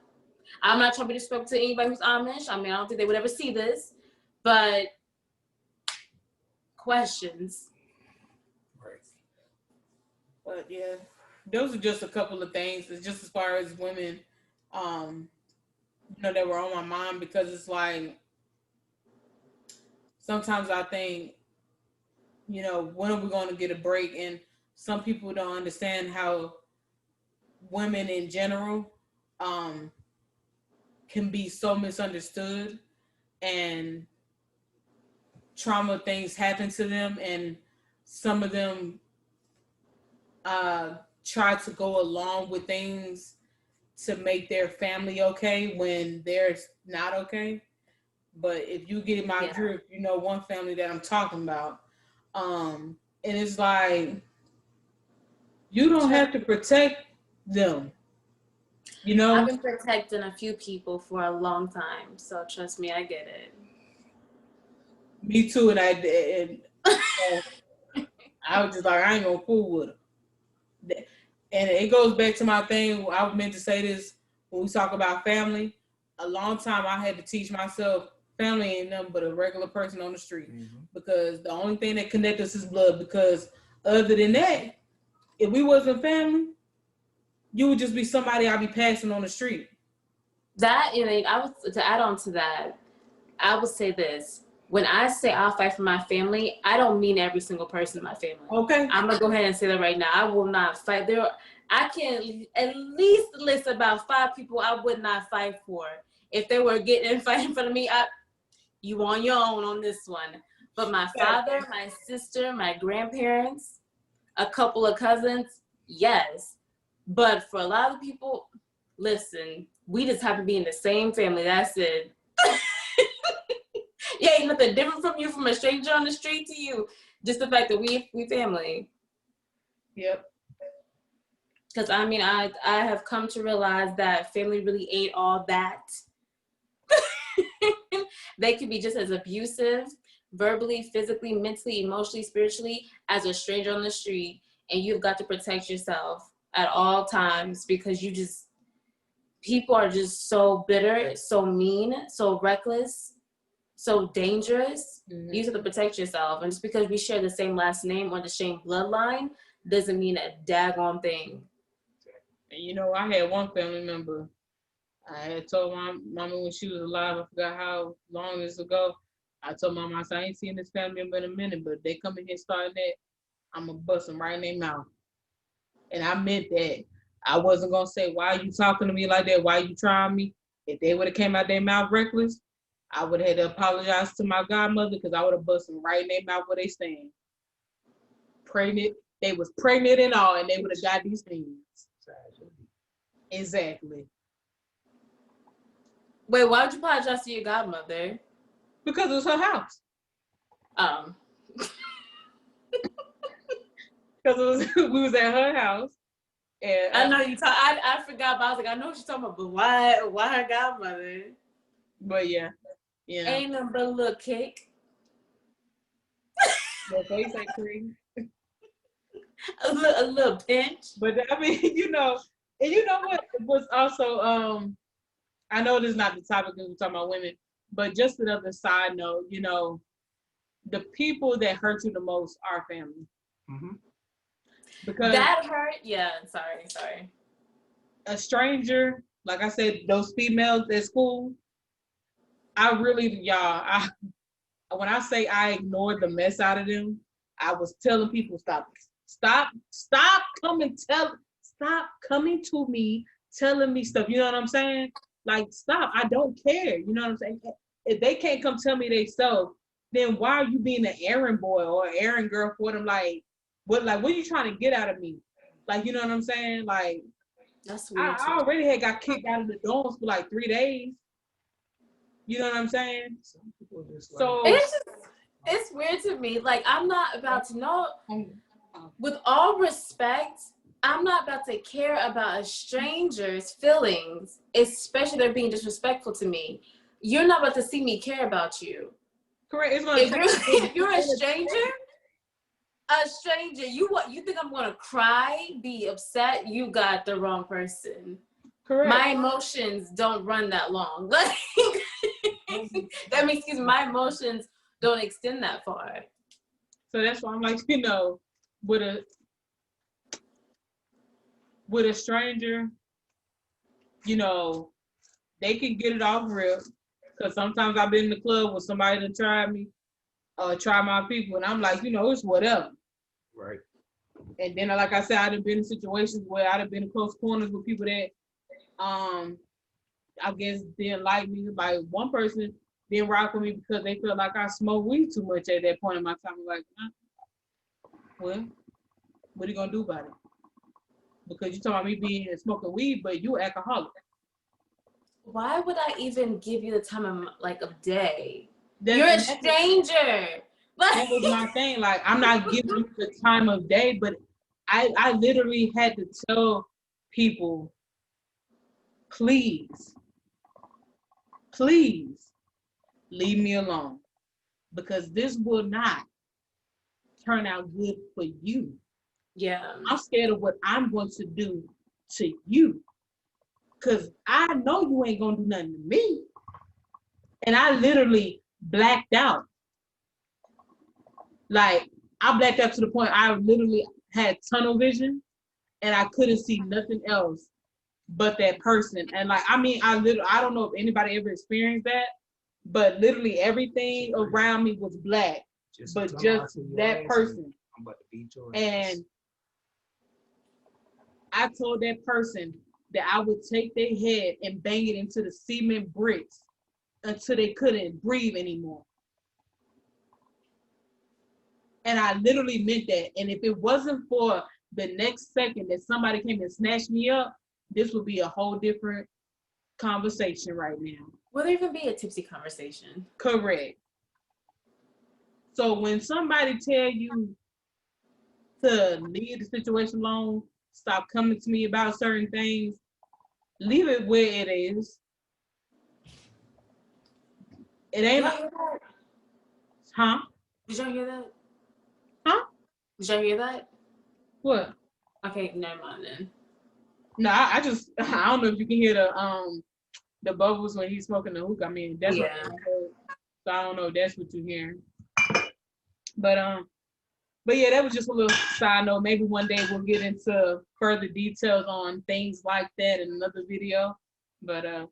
I'm not trying to be disrespectful to anybody who's Amish. I mean, I don't think they would ever see this, but questions. Right. But yeah, those are just a couple of things. It's just as far as women, that were on my mind because it's like, sometimes I think, when are we going to get a break? And some people don't understand how women in general, can be so misunderstood and trauma things happen to them, and some of them try to go along with things to make their family okay when they're not okay. But if you get in my drift, one family that I'm talking about, and it's like, you don't have to protect them. I've been protecting a few people for a long time, so trust me, I get it. Me too, and I was just like, I ain't gonna fool with them. And it goes back to my thing. I meant to say this when we talk about family. a long time I had to teach myself family ain't nothing but a regular person on the street, because the only thing that connects us is blood. Because other than that, if we wasn't family, you would just be somebody I'd be passing on the street. That, to add on to that, I would say this. When I say I'll fight for my family, I don't mean every single person in my family. Okay. I'm going to go ahead and say that right now. I will not fight. I can at least list about 5 people I would not fight for. If they were getting in fight in front of me, you on your own on this one. But my father, my sister, my grandparents, a couple of cousins, yes. But for a lot of people, listen, we just have to be in the same family. That's it. Yeah, ain't nothing different from you, from a stranger on the street to you. Just the fact that we family. Yep. Because I have come to realize that family really ain't all that. They can be just as abusive, verbally, physically, mentally, emotionally, spiritually, as a stranger on the street. And you've got to protect yourself at all times, because people are just so bitter, so mean, so reckless, so dangerous. Mm-hmm. You have to protect yourself. And just because we share the same last name or the same bloodline doesn't mean a daggone thing. And I had one family member. I had told my mama when she was alive, I forgot how long this ago. I told my mom, I said, I ain't seen this family member in a minute, but if they come in here starting that, I'm going to bust them right in their mouth. And I meant that. I wasn't going to say, why are you talking to me like that? Why are you trying me? If they would have came out their mouth reckless, I would have had to apologize to my godmother, because I would have bust them right in their mouth where they stand. Pregnant. They was pregnant and all, and they would have got these things. Exactly. Wait, why would you apologize to your godmother? Because it was her house. Because we was at her house. And I know you talk. I forgot, but I was like, I know what you're talking about, but why her godmother? But yeah. Ain't nothing but a little cake. Well, they say cream. a little pinch. But I mean, and you know what? It was also I know this is not the topic because we're talking about women, but just another side note, the people that hurt you the most are family. Mm-hmm. Because that hurt, yeah. Sorry. A stranger, like I said, those females at school, when I say I ignored the mess out of them, I was telling people, stop coming to me, telling me stuff. You know what I'm saying? Like, stop. I don't care. You know what I'm saying? If they can't come tell me they self, then why are you being an errand boy or an errand girl for them? What are you trying to get out of me? Like, you know what I'm saying? Like, that's weird. I already had got kicked out of the dorms for like 3 days. You know what I'm saying? So it's weird to me. Like, I'm not about to know. With all respect, I'm not about to care about a stranger's feelings, especially if they're being disrespectful to me. You're not about to see me care about you. Correct. If you're a stranger, you think I'm gonna cry, be upset? You got the wrong person. Correct. My emotions don't run that long. Like, that means, my emotions don't extend that far. So that's why I'm like, with a stranger, they can get it off real. Because sometimes I've been in the club with somebody that tried me, try my people, and I'm like, it's whatever. Right. And then, like I said, I'd have been in situations where I'd have been in close corners with people that, I guess didn't like me. Like, one person didn't rock with me because they felt like I smoked weed too much at that point in my time. I'm like, well, what are you gonna do about it? Because you talking about me being smoking weed, but you alcoholic. Why would I even give you the time of day? You're a stranger. That was my thing. Like, I'm not giving you the time of day, but I literally had to tell people, please leave me alone, because this will not turn out good for you. Yeah. I'm scared of what I'm going to do to you. because I know you ain't gonna do nothing to me. And I literally blacked out. Like, I blacked out to the point I literally had tunnel vision and I couldn't see nothing else but that person. And like, I mean, I don't know if anybody ever experienced that, but literally everything around me was black, but just that person. I'm about to beat your ass. And I told that person that I would take their head and bang it into the cement bricks until they couldn't breathe anymore. And I literally meant that. And if it wasn't for the next second that somebody came and snatched me up, this would be a whole different conversation right now. Will there even be a tipsy conversation? Correct. So when somebody tell you to leave the situation alone, stop coming to me about certain things, leave it where it is. It ain't. Huh? Did y'all hear that? Huh? Did y'all hear that? What? Okay, never mind then. No, I don't know if you can hear the bubbles when he's smoking the hookah. I mean, that's what I heard. So I don't know if that's what you're hearing. But yeah, that was just a little side note. Maybe one day we'll get into further details on things like that in another video. But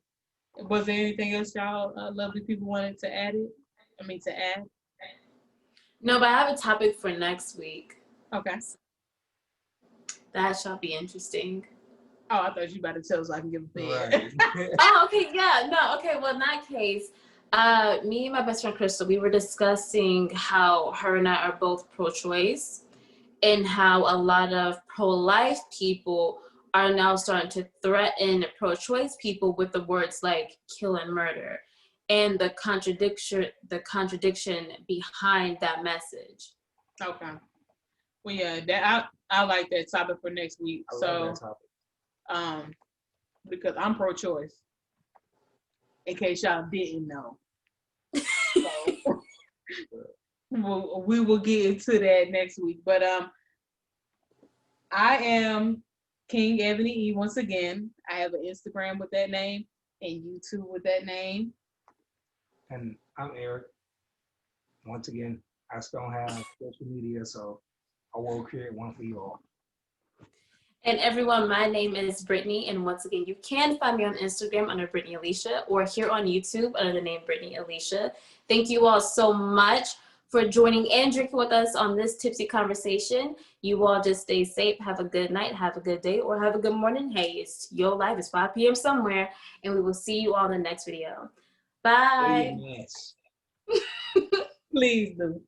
was there anything else y'all lovely people wanted to add? No, but I have a topic for next week. Okay. That shall be interesting. Oh, I thought you about to tell us so I can give a bed. Right. Oh, okay, yeah, no, okay. Well, in that case, me and my best friend Crystal, we were discussing how her and I are both pro-choice, and how a lot of pro-life people are now starting to threaten pro-choice people with the words like kill and murder, and the contradiction behind that message. Okay. Well, yeah, that I like that topic for next week. I love that topic. Because I'm pro-choice. In case y'all didn't know. So, we will get into that next week. But I am King Ebony E once again. I have an Instagram with that name and YouTube with that name. And I'm Eric. Once again, I still don't have social media, so I will create one for you all. And everyone, my name is Brittany, and once again, you can find me on Instagram under Brittany Alicia, or here on YouTube under the name Brittany Alicia. Thank you all so much for joining and drinking with us on this tipsy conversation. You all just stay safe, have a good night, have a good day, or have a good morning. Hey, it's your life, it's 5 p.m. somewhere, and we will see you all in the next video. Bye. Yes. Please do.